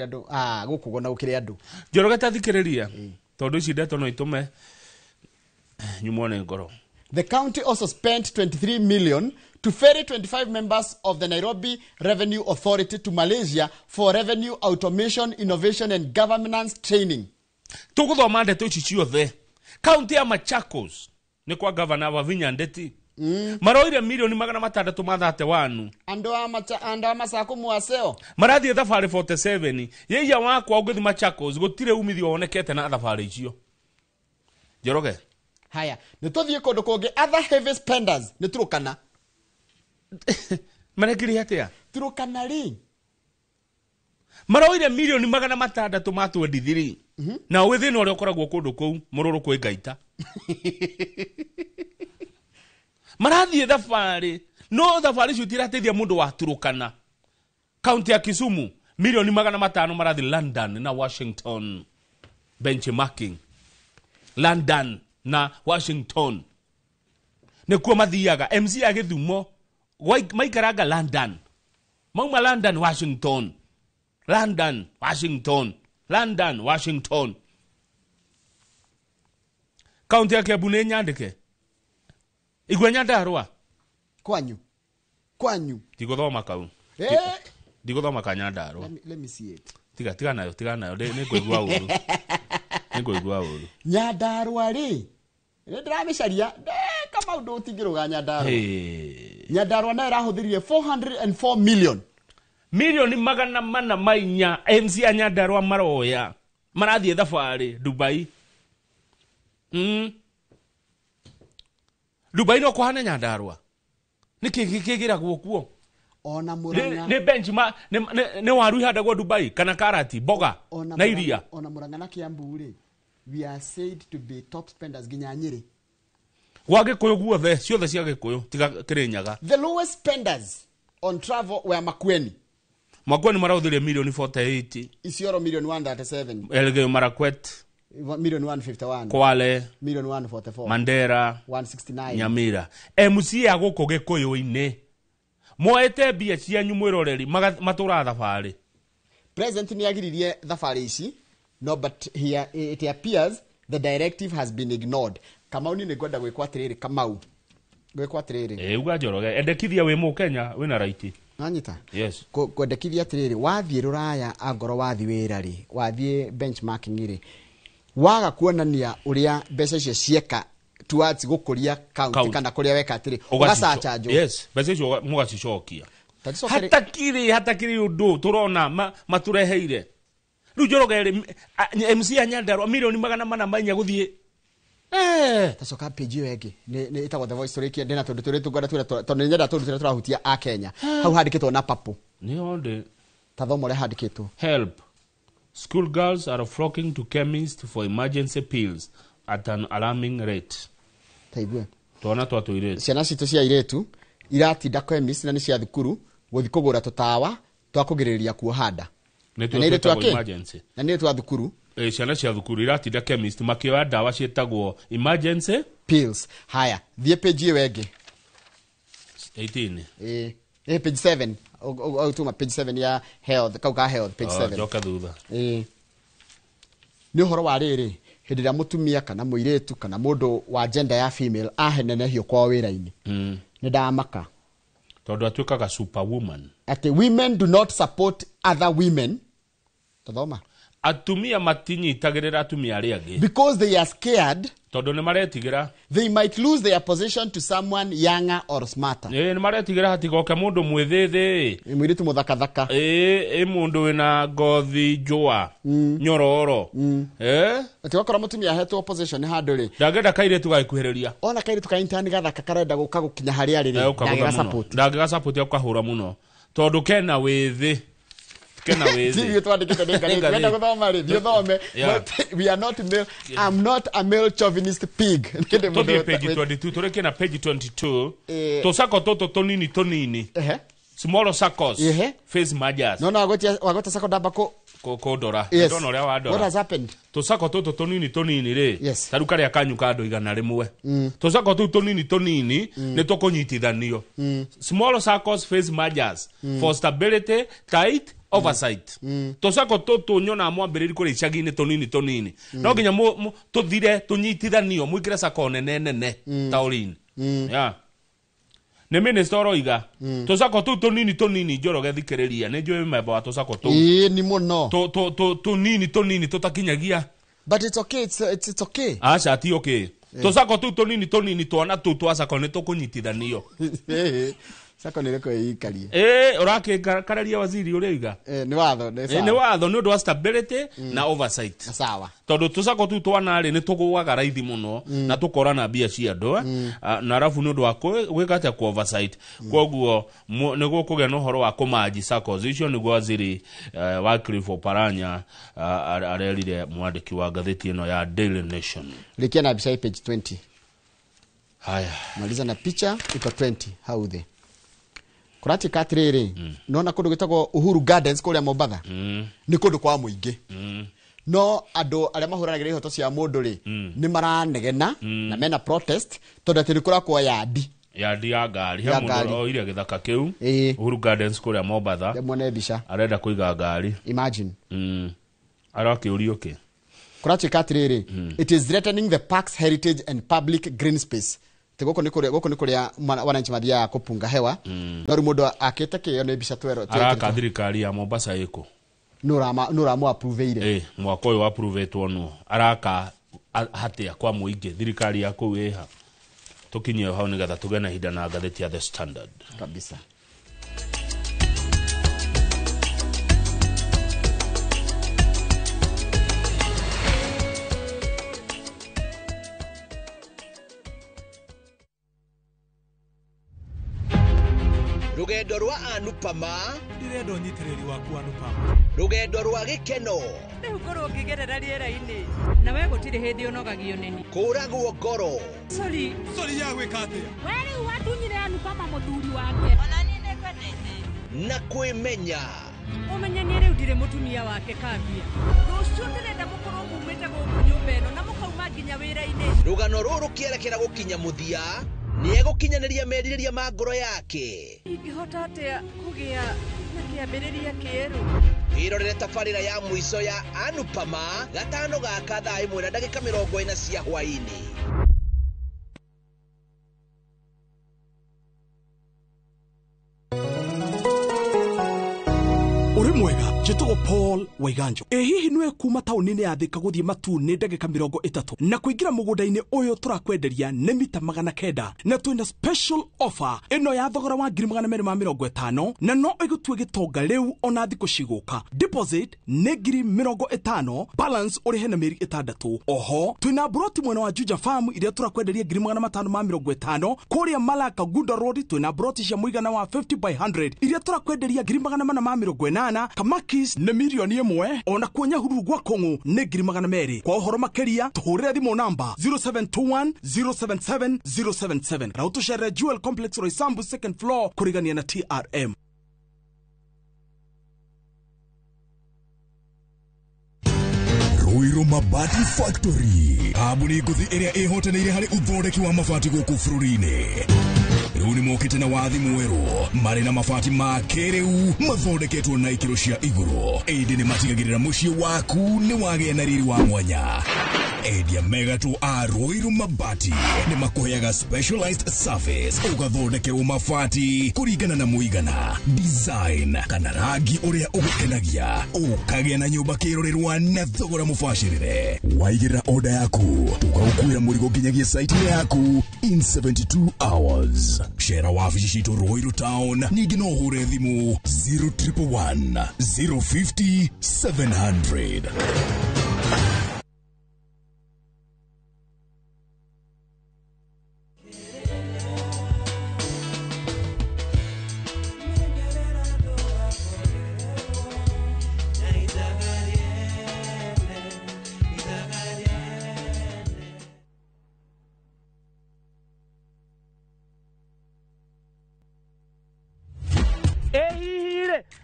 ndo guku gona ukire andu. Njoroge tathikiriria. Tondu ici ndeto no itume nyumone ngoro. The county also spent 23 million to ferry 25 members of the Nairobi Revenue Authority to Malaysia for revenue automation, innovation and governance training. Tuguthoma ndeto ici ciothe. County ya Machakos ni kwa governor wa Vinya Ndeti. Maroire milioni 631. Ando masako mwaseo. Marathi thafari 47. Yeya wakwa ugithi Machakos gutire umithio onekete na thafari icio. Njoroge. Haya, nituthie kundu kungi other heavy spenders ni Turukana. Marekiri atia? Turukana ri. Maroire milioni 623. Na withino uri ukoragwo kundu kou mururu kwi ngaita. Marathi thafari no thafari cio tirateithia mundu wa Turukana. County ya Kisumu milioni 500 marathi London na Washington. Benchmarking. London na Washington. Nekuo mathiaga MC ya Githumo maikaraga London. Mauma London Washington. London Washington. London Washington. County ya Kiambu ni nyandike. Igwe Nyandarua. Kwanyu. Tiguthoma kau. Tiguthoma ka Nyandarua. Let me see it. Tiga nayo. Ni kuigua uru. Ni kuigua uru. Nyandarua ri. Ndiramecaria kama undu utingiruga Nyandarua. Nyandarua na irahuthirie 404 million. Milioni 400 mainya MC ya Nyandarua maroya. Marathie thafari Dubai. Dubai no kuhana Nyandarua. Nikigira gukuo. Ona Muranga. Ni benchmark ni waru hada Dubai kana karati boga na iria. Ona Muranga na Kiambu ri. We are said to be top spenders ginya Nyeri. Wage koyo guothe ciothe cia Gikuyu tiga Kirinyaga. The lowest spenders on travel were Makueni. Makueni marauthirie milioni 48. Isiolo milioni 137. Elgeyo Marakwet milioni 151. Kwale milioni 144. Mandera 169. Nyamira MC ya guku Gikuyu-ini moete bia cianyu mwiroreri matura thafari. President ni agiririe thafari ici. No, but here it appears the directive has been ignored. Kamau ni ngwenda gwikwa atiriri Kamau. Gwikwa atiriri. Uga Njoroge endekithia wi mu Kenya wina right. Nanyita. Yes. Kwendekithia atiriri wathie ruraya angoro wathi wira ri, wathie benchmarking ri. Waga kuonania uria mbeca icio cieka towards gukuria county kana kuria weka atiri. Ugasacha jo. Yes, mbeca icio mugacicokia. Hatakiri undu turona matureheire. Riu Njoroge MC ya Nyandarua milioni 400 mainya guthie. Tacoka page iyo enge ni itagwo The Voice story ndena tondu tugora tondu nyenda tondu turahutia a Kenya. Hau handikitwo na papo. Ni onde tathomore handikitwo. Help. School girls are flocking to chemists for emergency pills at an alarming rate. Taigwe. Tuona twatu iretu. Ciana citu cia iretu iratinda chemist na ni cia thukuru guthi kugura tutawa twa kugiriria kuohanda. Ni twatu emergency. Na ni twa thukuru. Ciana cia thukuru iratinda chemist makioya dawa cietagwo emergency pills. Haya, thie page iyo enge 18. Page 7. Tuma page 7 ya health, kauka health page 7. Joka thutha. Ni horo wa riri hindi ria mutumia kana muiretu kana mundu wa gender ya female ahenenehio kwa wira-ini. Ni ndamaka tondu atuikaga superwoman. Ati women do not support other women. Tathoma. Atumia matinyitagirira atumia aria angi because they are scared tondu ni maretigira they might lose their position to someone younger or smarter. Ni maretigira hatigoke mundu mwithithi mwiritu muthakathaka mundu wina ngothi njua nyororo ati wakora mutumia ahetwo position handu ri ndangenda kairetu gaikuhiriria ona kairetu ka intern gathaka karenda guka gukinya hari ari ri ndangega support ndangega support ya kuhura muno tondu kena withi Kena wezi. Sivyo tuandikite ndinga. Kwenda kuthoma ri, thome. But we are not male. I'm not a male chauvinist pig. Tobi page 22, tureke na page 22. Tosako toto tonini. Small circles. Face majors. No, wagota sako dabako. Kodora. Yes. Don't know wadora. What has happened? Tosako toto tonini re. Yes. Taruka ria kanyuka ndo igana rimwe. Tosako tu tonini ne tokonyitithanio. Small circles face majors for stability, tight oversight. Tosako toto nyona mwambiriri kuri chagine tonini. No ginya tuthire tunyitithanio mwikira sako nene taurine. Yeah. Ne minister oiga tosako tu tonini joroge thikiriria ne joe member wa tosako tu ni muno tonini totakinyagia but it's okay it's okay acha ti okay tosako tu tonini twana tu twasako ne tokunyitithanio sako nire ko ikarie orake kararia waziri ureiga ni watho ni watho no do stability na oversight sawa todo tusako tu twana ri ni tuguaga raithi muno na tukorana bia cia ndo na arafu no do akwe gwikate ku oversight koguo niguo kugia no horo wa kumaji circles icio niguo waziri wa Clifford Oparanya arerire mwandiki wa gatheti ino ya Daily Nation likia na bisai page 20 haya maliza na picha iko 20 how they kurati katrere nona kundu gitagwo Uhuru Gardens kuria Mombasa ni kundu kwa muingi no ando aria mahuranagira ihoto cia mundu ri ni maranegena na mena protest tondu tiri kura kwa yadi ya ngari ha mundu o iria githaka kiu Uhuru Gardens kuria Mombasa demone bisha arenda kuiga ngari imagine arakiurio ke kurati katrere it is threatening the park's heritage and public green space goko ni kuria wananchi mathia kupunga hewa no ri mundu akite kiyo ni bisha twero araka thirikari ya Mombasa iko nura mu approve ire mwako yo approve etwo araka hatia kwa muingi thirikari ya ku eha tukinye hau ni gatha tugena hida na gatheti ya The Standard kabisa rugendo rwa Anupama ndirendo nyitiriri waku Anupama rugendo rwa gikeno riu ngoro ngigerera riera-ini na we gutiri hindi unogagio nini kuragwo ngoro sorry ya gwikate we riu watunyire Anupama muthuri wake ona ni nekwendete na kwimenya umenyanie riu ndire mutumia wake Kambia rucio ndirenda mukorwo mumite guku nyumba ino na mukauma nginya wira-ini rugano ruru kierekera gukinya muthia ni egukinyaniria meririria ma ngoro yake ingihota atia kugia na kiambiriria kieru irorere tabarira ya mwiso ya Anupama gatano gaka thaa 1 na ndagika 40 cia hwaini uri mwega jitwo Paul Waiganjo hihi nwe kuma tauni-ini ya Thika guthie Matuni ndagika 30 na kuingira mugunda-ini uyu turakwenderia ni mita 900 na twina special offer ino ya thogora wa 250 na no igutue gitonga riu ona thiku ciguka deposit ni 50 balance uri hena meri 6 oho twina broti mwena wa Juja Farm iria turakwenderia 550 kuria Malaka Gunda Road twina broti cia muigana wa 50 by 100 iria turakwenderia 480 Kamakis ne milioni 1 ona kuonya hururu gwa Kongo ne 200 kwa uhoro makeria tuhurira thimo namba 0721 077 077 rautu shere Jewel Complex Roysambu second floor kurigania na TRM Ruiru Mabati Factory kabuni nguthi iria ihotanire hari uthondeki wa mabati guku bururi-ini riu ni mokite na wathi mweru mari na mabati ma kiriu mathondeketwo na ikiro cia iguru indi ni matigagirira mucii waku ni wagĩa na riri wa mwanya endia megatũ a Ruiru Mabati ni makuheaga specialized service ugathondekerwo mabati kuringana na muigana design kana rangi uria ugukenagia ukagĩa na nyũmba kĩrorerwa na thogora mubacĩrĩre waigĩrĩra order yaku tugagukuĩra mũrigo nginyagia site yaku in 72 hours share wabici citũ Ruiru Town ningĩ no ũhũre thimũ 0111 050 700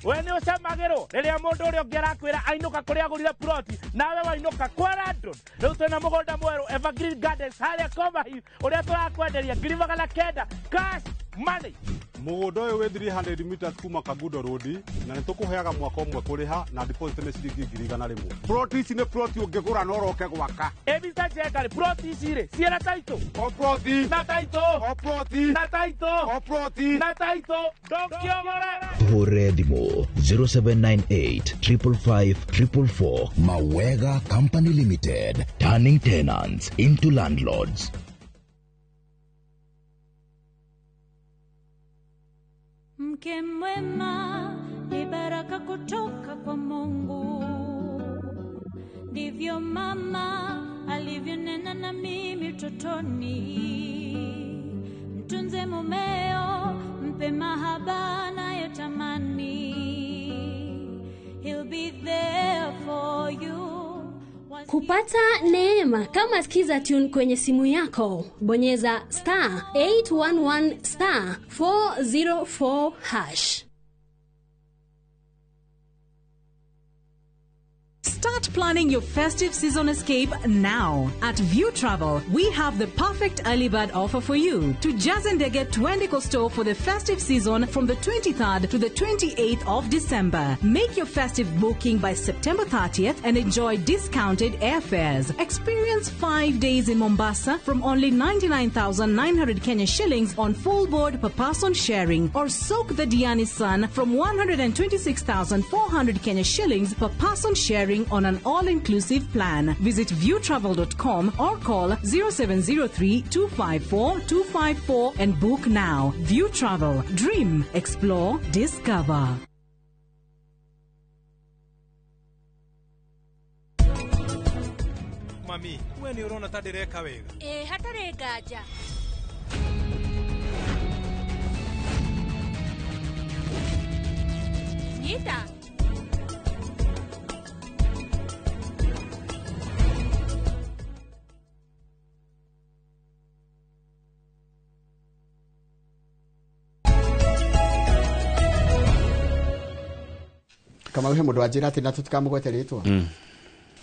we ni ucamagiro riria mundu uria ungi arakwira ainuka kuria agurire ploti nawe wainuka kwa London riu twina mugunda mweru Evergreen Gardens haria Komahi uria turakwenderia 900 cash money. Mugondo uyu wi 300 meters kuma Kagudo Road na nitukuheaga mwaka umwe kuriha na deposit ni ciringi 100 rimwe. Ploti ici ni ploti ungigura no roke gwaka. Ebisa chekari ploti ici ri ciena taito. O ploti na taito. O ploti na taito. O ploti na taito. Dokiogora. Hore Dimo 0798 555 444. Mawega Company Limited, turning tenants into landlords. Mke mwema ni baraka kutoka kwa Mungu, ndivyo mama alivyonena na mimi utotoni. Mtunze mumeo, mpe mahaba anayotamani. He'll be there for you. Kupata neema kama sikiza tune kwenye simu yako, bonyeza *811*404#. Start planning your festive season escape now. At View Travel, we have the perfect early bird offer for you. To Jazendege Twende Coastal for the festive season from the 23rd to the 28th of December. Make your festive booking by September 30th and enjoy discounted airfares. Experience 5 days in Mombasa from only 99,900 Kenya shillings on full board per person sharing, or soak the Diani Sun from 126,400 Kenya shillings per person sharing on an all-inclusive plan. Visit viewtravel.com or call 0703-254-254 and book now. View Travel. Dream, explore, discover. Mami, we ni urona tadireka wega. Hatare gaja. Nita. Kama uhe mundu ajira ati na tutikamugwete ritwa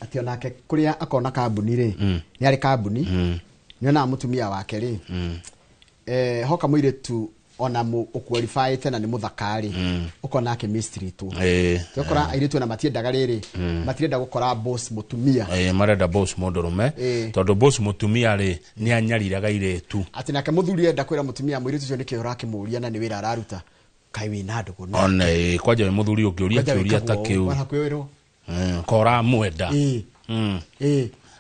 ati onake kuria akona kambuni ri ni ari kambuni ni ona mutumia wake ri hoka muiretu ona mu qualify tena ni muthakari ukona ake mystery tu yokora airetu na matiendaga riri matienda gukora boss mutumia marenda boss mondorume tondu boss mutumia ri ni anyariraga iretu ati nake muthuri enda kwira mutumia muiretu cio nikio rakimuria na ni wira araruta kai wina ndugu no ona kwaje muthuri ukiuria kiuria ta kiu wana kwiro kora mwenda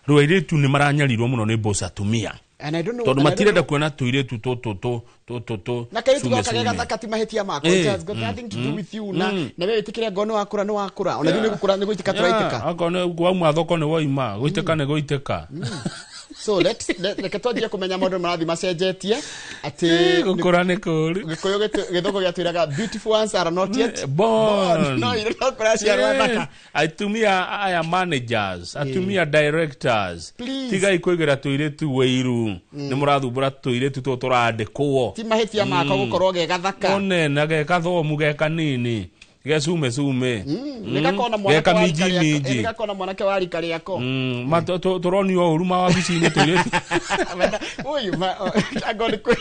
ru iretu ni maranyarirwo muno ni boss atumia and I don't know tondu matirenda kuona tuiretu to na kai tu gakaga takati mahetia mako it has got nothing to do with you na wewe itikire ngono wakura no wakura ona ni gukura ni guitika turaitika akone kwa mwathoko ni woima guiteka ni guiteka so let's twathie kumenya maundu marathi macenjetie ati gukura ni kuri gikuyu githoko giatwiraga beautiful ones are not yet born no you don't crash your rwaka atumia aya managers atumia directors tiga ikuigira tuiretu weiru ni murathumbura tuiretu to turandikwo ti mahetia mako gukorwo ge gathaka one na ge kathomu ge kanini ge sume nikakona mwanake wari kari yako turoni o uruma wa bicini tuiretu uyu agoni kwe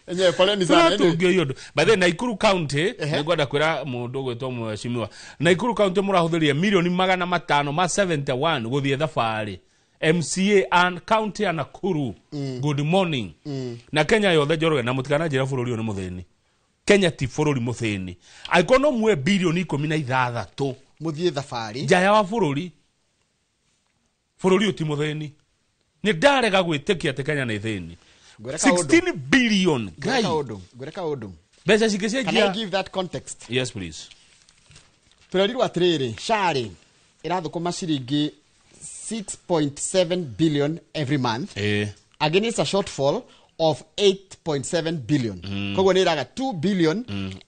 enye poleni sana tugio yodo by the Naikuru County ngwenda kwira mundu gwetwo mweshimiwa Naikuru County murahuthiria milioni 571 guthie thabari MCA and County ya Nakuru good morning na Kenya yothe njoroge na mutikana njira bururi ni muthini Kenya ti bururi muthini aikono mwe bilioni 16 muthie thabari njaya wa bururi uti muthini ni ndarega gwitikia te Kenya ni thini 16 billion gweka odo besa cikicenjia. Can I give that context? Yes please. Turarirwa atiriri shari irathukuma ciringi 6.7 billion every month against a shortfall of 8.7 billion. Kogo ni iraga 2 billion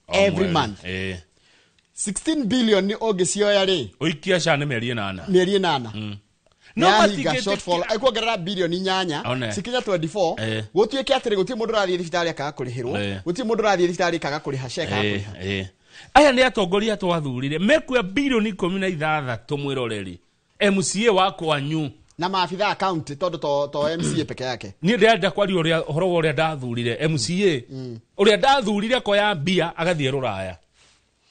every month. 16 billion ni ogicio ri oikia shane meri 8 no matiga shortfall aikuongerera billion 8 sikinya 24 gutuike atiri gutie mundu rathie thibitari akaga kurihirwo gutie mundu rathie thibitari akaga kuriha sheka kuriha aya nĩ atongoria twathurire mekua bilioni 16 mwiroreri MCA wako wanyu na maafitha account todo to MCA peke yake ni ndenda kwari uria horo uria ndathurire MCA uria ndathurire ko ya mbia agathie ruraya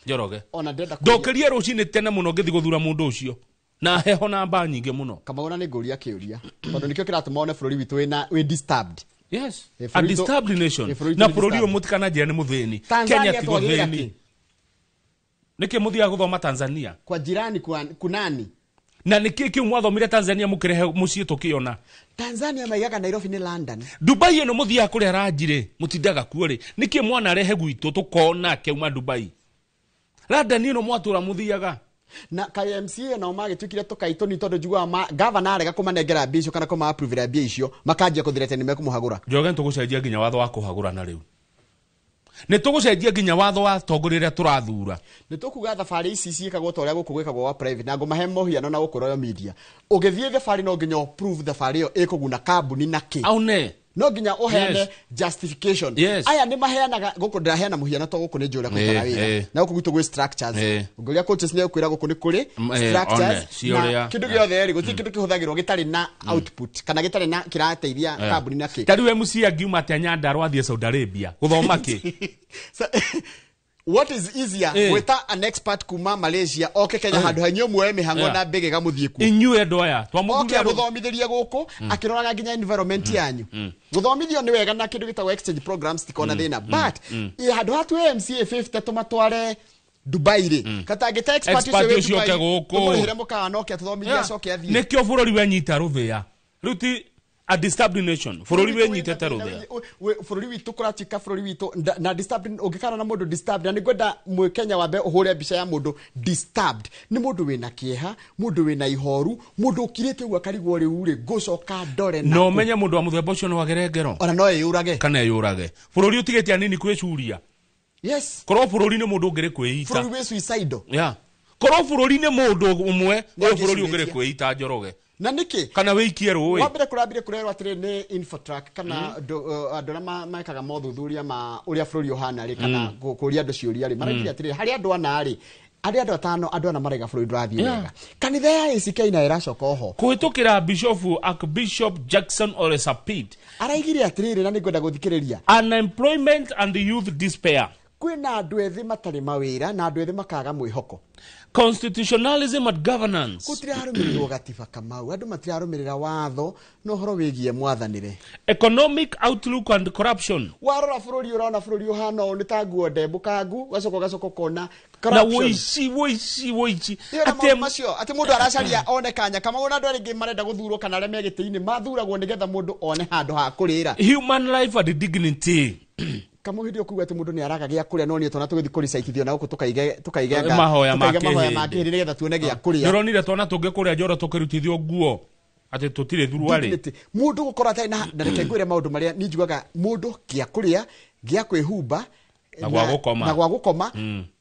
Njoroge ona ndenda ndokerie rucini tene muno ngithi guthura mundu ucio na heho na mba nyingi muno kama ona ni nguria kiuria tondu nikio kiratuma bururi witu we disturbed. Yes, a disturbed nation na bururi umutikana jira ni muthini Kenya ti muthini niki muthia guthoma Tanzania kwa jirani kunani na niki ki mwathomire Tanzania mukirehe mucie tukiona Tanzania maigaga Nairobi ni London Dubai eno muthia kuri aranjire mutindaga kuori niki mwana rehe gwitu tukona keuma Dubai London eno mwatura muthiaga na KMCA na magitwikire tukaito ni tondu njugwa governor arega kumanengera bisho kana kuma approve bia icio makanjia kuthirete ni mekumuhagura Njoge tugucenjia ginya watho wa kuhagura na riu ni tugucenjia ginya watho wa tongoria turathura ni tukuga thabari ici ciikagwo toria guku gwikagwo wa private na ngomahe mohiano na gukoroyo media ugithie thabari no nginya prove thabari iyo ikuguna kambuni na ki aune no nginya uheane justification aya ni maheanaga guku ndaheana muhiano to guku ni njura kwikara wira na guku gitu gwe structures nguria coaches ne kwira guku ni kuri structures na kindu giothe ri guti kindu kihuthagirwo gitari na output kana gitari na kirateithia kambuni na ki tari we muci angiuma atanya ndarwa thie Saudi Arabia guthoma ki what is easier weta an expert kuma Malaysia Kenya handu hanyo mwe mihango na bege gamuthie ku inyue ndoya twamuthia guthomithiria guku akiroraga nginya environment yanyu guthomithio ni wega na kindu gitagwo exchange programs tikona thina but handu hatu MCA 50 tumatware Dubai ri katangita expert ucio we Dubai tumurihire mukana okia tuthomithia cokia thie nikio bururi wenyita ruthia ruti a disturbed nation fururi we nyitete ruthia fururi witu kuratika fururi witu na disturbed ugikana na mundu disturbed na nigwenda mwe Kenya wambe uhure bica ya mundu disturbed ni mundu wina kieha mundu wina ihoru mundu ukirite gwa karigwo riu ri gucoka ndore na no menye mundu wa muthemba ucio no agerengero ona no yurage kana yurage fururi utigetia nini kwicuria yes korwo fururi ni mundu ngire kwita fururi we suicidal korwo fururi ni mundu umwe uyo fururi ngire kwita Njoroge na niki kana weikie ruwi wabire kurabire kurerwa atire ni infotrack kana andora maikaga mothuthuria ma uria fururi ohana ri kana kuria andu ciuria ri maragira atire hari andu ana ri andu atano andu ana marega fururi drathi wega kanitha ya ACK na iracoka oho kuhitukira Archbishop Jackson Ole Sapit araigire atire na nigwenda guthikiriria unemployment and youth despair kwina andu ethi matari mawira na andu ethi makaga mwihoko constitutionalism and governance kutiri harumirirwo gatiba kamau andu matiri harumirira watho no horo wigie mwathanire economic outlook and corruption warora fururi urona fururi uhana ni taguo ndembukangu gacoko kona na woici ati macio ati mundu aracaria one kanya kama una andu aringi marenda guthurwo kana arĩa megĩtĩ-inĩ mathuragwo nigetha mundu one handu ha kurira human life and dignity kama hindi okuga ati mundu ni araga gya kuria no ni tona tugithi kuricaithithio na guku tukaige mahoya makiri nigetha tuone gya kuria nironire tona tunge kuria njoro tukirutithio nguo ati tutire thurwari mundu gukora tai na reke ngwire maundu maria ni njugaga mundu gya kuria gya kwihumba na gwa gukoma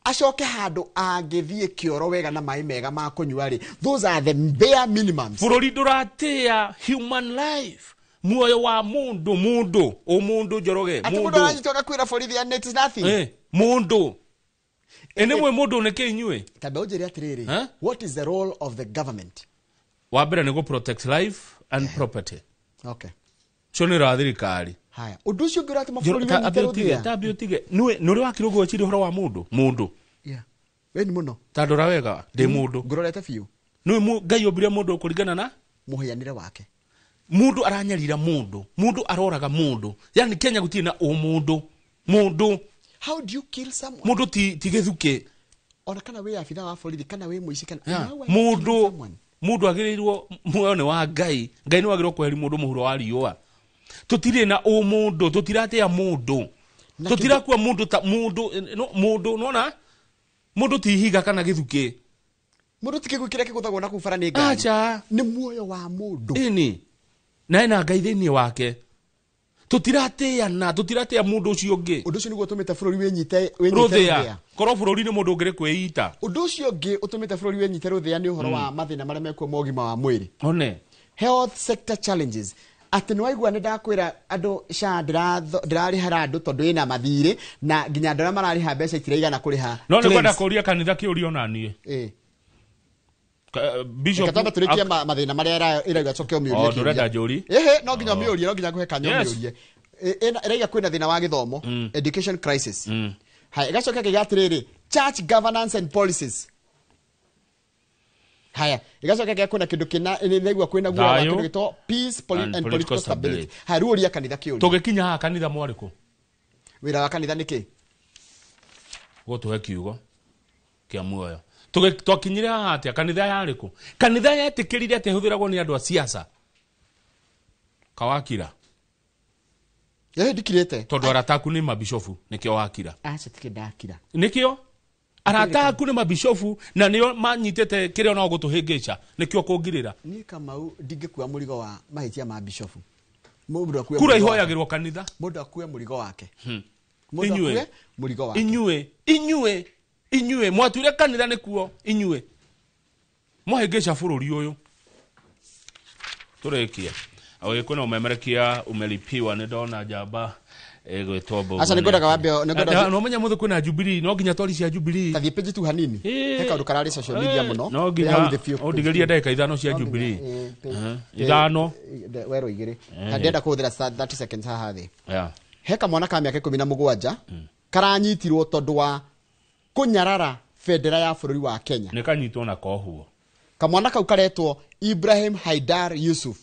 acoke handu angithie kioro wega na mai mega ma kunyua ri those are the bare minimums bururi nduratia human life muoyo wa mundu Njoroge mundu anajitoka kwira borithi and it is nothing mundu ene mwe mundu neke inyue tabe ujeri atiriri what is the role of the government wa mbere ni go protect life and property okay choni ra thirikari haya undu ucio ngira ati maburi ni tabiotige nuri wakirugo chiri horo wa mundu we ni muno tandora wega de mundu ngororete fiu nui ngai ombire mundu kuringana na muhianire wake mundu aranyarira mundu aroraga mundu yani Kenya gutie na mundu how do you kill someone mundu ti githuke ona kana we afida wa borithi kana we muici kana mundu agirirwo muoyo ni wa ngai ni wagirwo kweheri mundu muhuro wa riua tutire na mundu tutirate ya mundu tutirakua mundu ta mundu nona mundu ti higa kana githuke mundu tikigukira kiguthagwo na kubara ni ngai acha ni muoyo wa mundu ini na ina ngai thiini wake tutiratea mundu ucio ungi undu ucio niguo utumite bururi wenyite ruthia korwo bururi ni mundu ungire kwiita undu ucio ungi utumite bururi wenyite ruthia ni uhoro wa mathina maria mekuo mogima wa mwiri one health sector challenges ati no aigua ne ndakwira andu sha ndirari harandu tondu ina mathire na nginya ndara marari ha mbeca itireigana kuriha no ne kwenda kuria kanitha kiurio nanie bishop kataba turikia mathina maria ira coke umiurie ndurenda njuri no nginya miurie no nginya kuhe kanyo miurie ira kwina thina wa githomo education crisis hai igacoka kigatiriri church governance and policies haya igacoka kuna kindu kina nigwa kwina gwa kindu gito peace and political stability haruria kanitha kiuria tugikinya ha kanitha mwariku wira wa kanitha niki gotuhe kiugo kia muoyo twakinyire haha atia kanitha yariku kanitha yetikirire ati huthiragwo ni andu a siasa kawakira dikirete tondu arataku ni mabishofu nikio wakira tikidakira nikio arataku ni mabishofu na nio manyitete kirio no gutuhingica nikio kungirira ni Kamau ndingikuwa murigo wa mahitia ma bishofu kura ihoyagirwo kanitha mundu akue murigo wake inyue mwatwire kanitha nikuo inyue mwahingica bururi uyu turekia awe kuna umemerekia umelipiwa ni ndona jamba gwitwo bogo acha nigodaga wambio no menya muthu kuna Jubilee no nginya twari cia Jubilee kathie page tu hanini heka undu karari social media muno no nginya ondigeria ndeka ithano cia Jubilee ithano wero igire ndenda kuthira 30 seconds haha thi heka mwana ka miaka 17 karanyitirwo tondu wa kunyarara federa ya bururi wa Kenya ne kanyitwo na kohuo kamwana kau karetwo Ibrahim Haidar Yusuf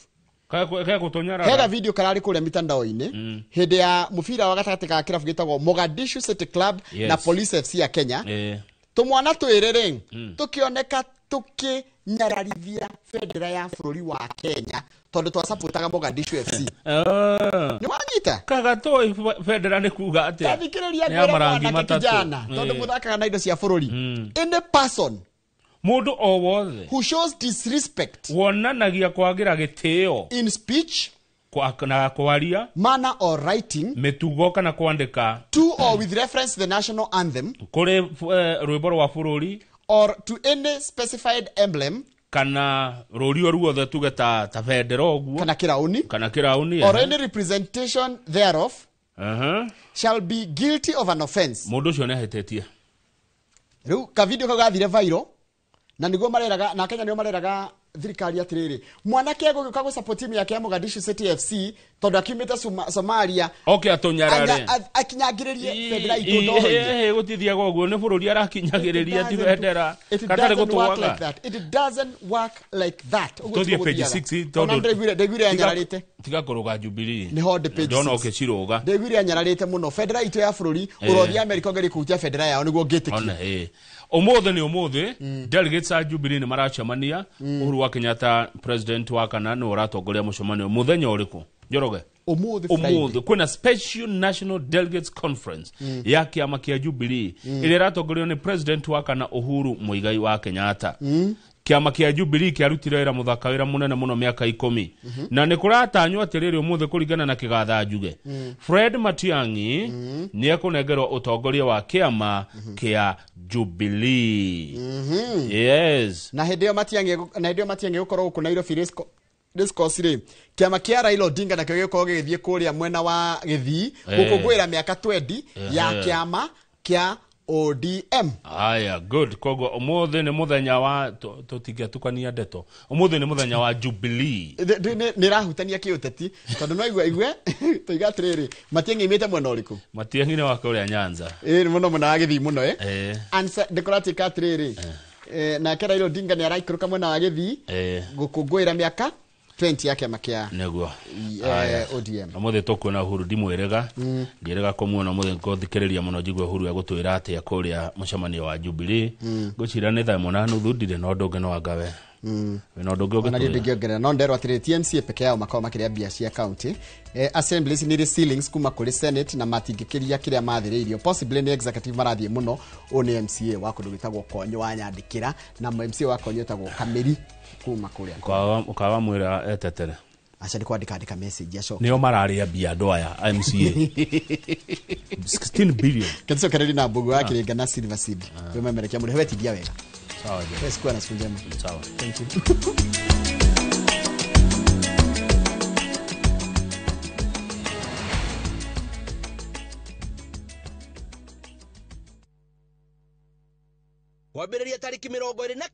kaya kutonyara hega video karari kule mitandao-ini hede ya mufira wa gatagati ka kirafu gitagwo Mogadishu City Club na Police FC ya Kenya tumwana twirere tukioneka tukinyararithia federa ya bururi wa Kenya tondu twasapotaga Mogadishu FC ni wanyita kagato federa ne kuga ate ya marangi matatu tondu muthakaga na indo cia bururi in a person mundu o wothe who shows disrespect wonanagia kwagira gitio in speech na kwaria manner or writing mitugo kana kwandika to or with reference to the national anthem kuri rwimbo rwa bururi or to any specified emblem kana rorio ruothe tuge ta federa oguo kana kirauni or any representation thereof shall be guilty of an offense mundu cio nehetetie riu ka video kagathire viral na niguo mareraga na Kenya nio mareraga thirikari atiriri mwanake guka go support team yake ya Mogadishu City FC tondu akimite Somalia atonyarare akinyagiririe federa itondo gutithia goguo ni bururi arakinyagiriria ti federa katare gutwaga it doesn't work like that tuthie page 6 tondu ndegwire anyararite tiga kuruga Jubilee ni hode page ndona okeciruga ndegwire anyararite muno federa ito ya bururi urothia America ngari kutia federa yao niguo ngitikia omothe ni omothe delegates a Jubilee ni maracemania Uhuru wa Kenyatta president wa kana ni uratongoria mucemanio muthenya uriku njoroge omothe kwina special national delegates conference ya kiama kia Jubilee ile iratongorio ni president wa kana Uhuru Muigai wa Kenyatta kiama kia Jubilee kiarutire wira muthaka wira munene muno miaka 10 na ni kuratanywo atiriri omothe kuringana na kigatha njuge Fred Matiang'i ni ekunengerwo utongoria wa kiama kia Jubilee yes na hede Matiang'i gukorwo ku Nairobi discourse ri kiama kia Raila Odinga na kio gikorwo githie kuria mwena wa Githii gukungwira miaka 20 ya kiama kia ODM aya good kogo omothe ni muthenya wa tutingia tukania ndeto omothe ni muthenya wa Jubilee ni rahutania kiuteti tondu no igwe toigatiriri Matiang'i imite mwena uriku Matiang'i ni wa kuria Nyanza muno muna wa Githii muno ansa decorative katiriri na Raila Odinga ni araikuruka mwena wa Githii gukungwira miaka 20 yake makia neguo ODM amothe tukwona Uhuru ndimwirega ndirega kumuona muthe ngothikiriria muno jigwe Uhuru agutwira ati akuria mucemanio wa Jubilee gucira ni thaa mona nuthu ndire no ndunge no angawe no ndunge ogana ndigiongerera no ndero atire TMC peke yao makao makiria bia cia county assemblies ni ceilings kuma kuri senate na matingikiria kiria mathiriirio possibly ni executive marathie muno one MCA wa kundu gitagwo Konyo wa Nyandikira na MCA wa Konyo tagwo Kameri kuma kuria ukawa mwira etetere acha ndika message aco nio mararia bia andu aya MCA 16 billion kenzo kareli na bugu yake ringa na Silver Seed wememerekia muri hweti bia wega sawa je sikuwa na siku njema sawa thank you kwambĩrĩria tarĩki 29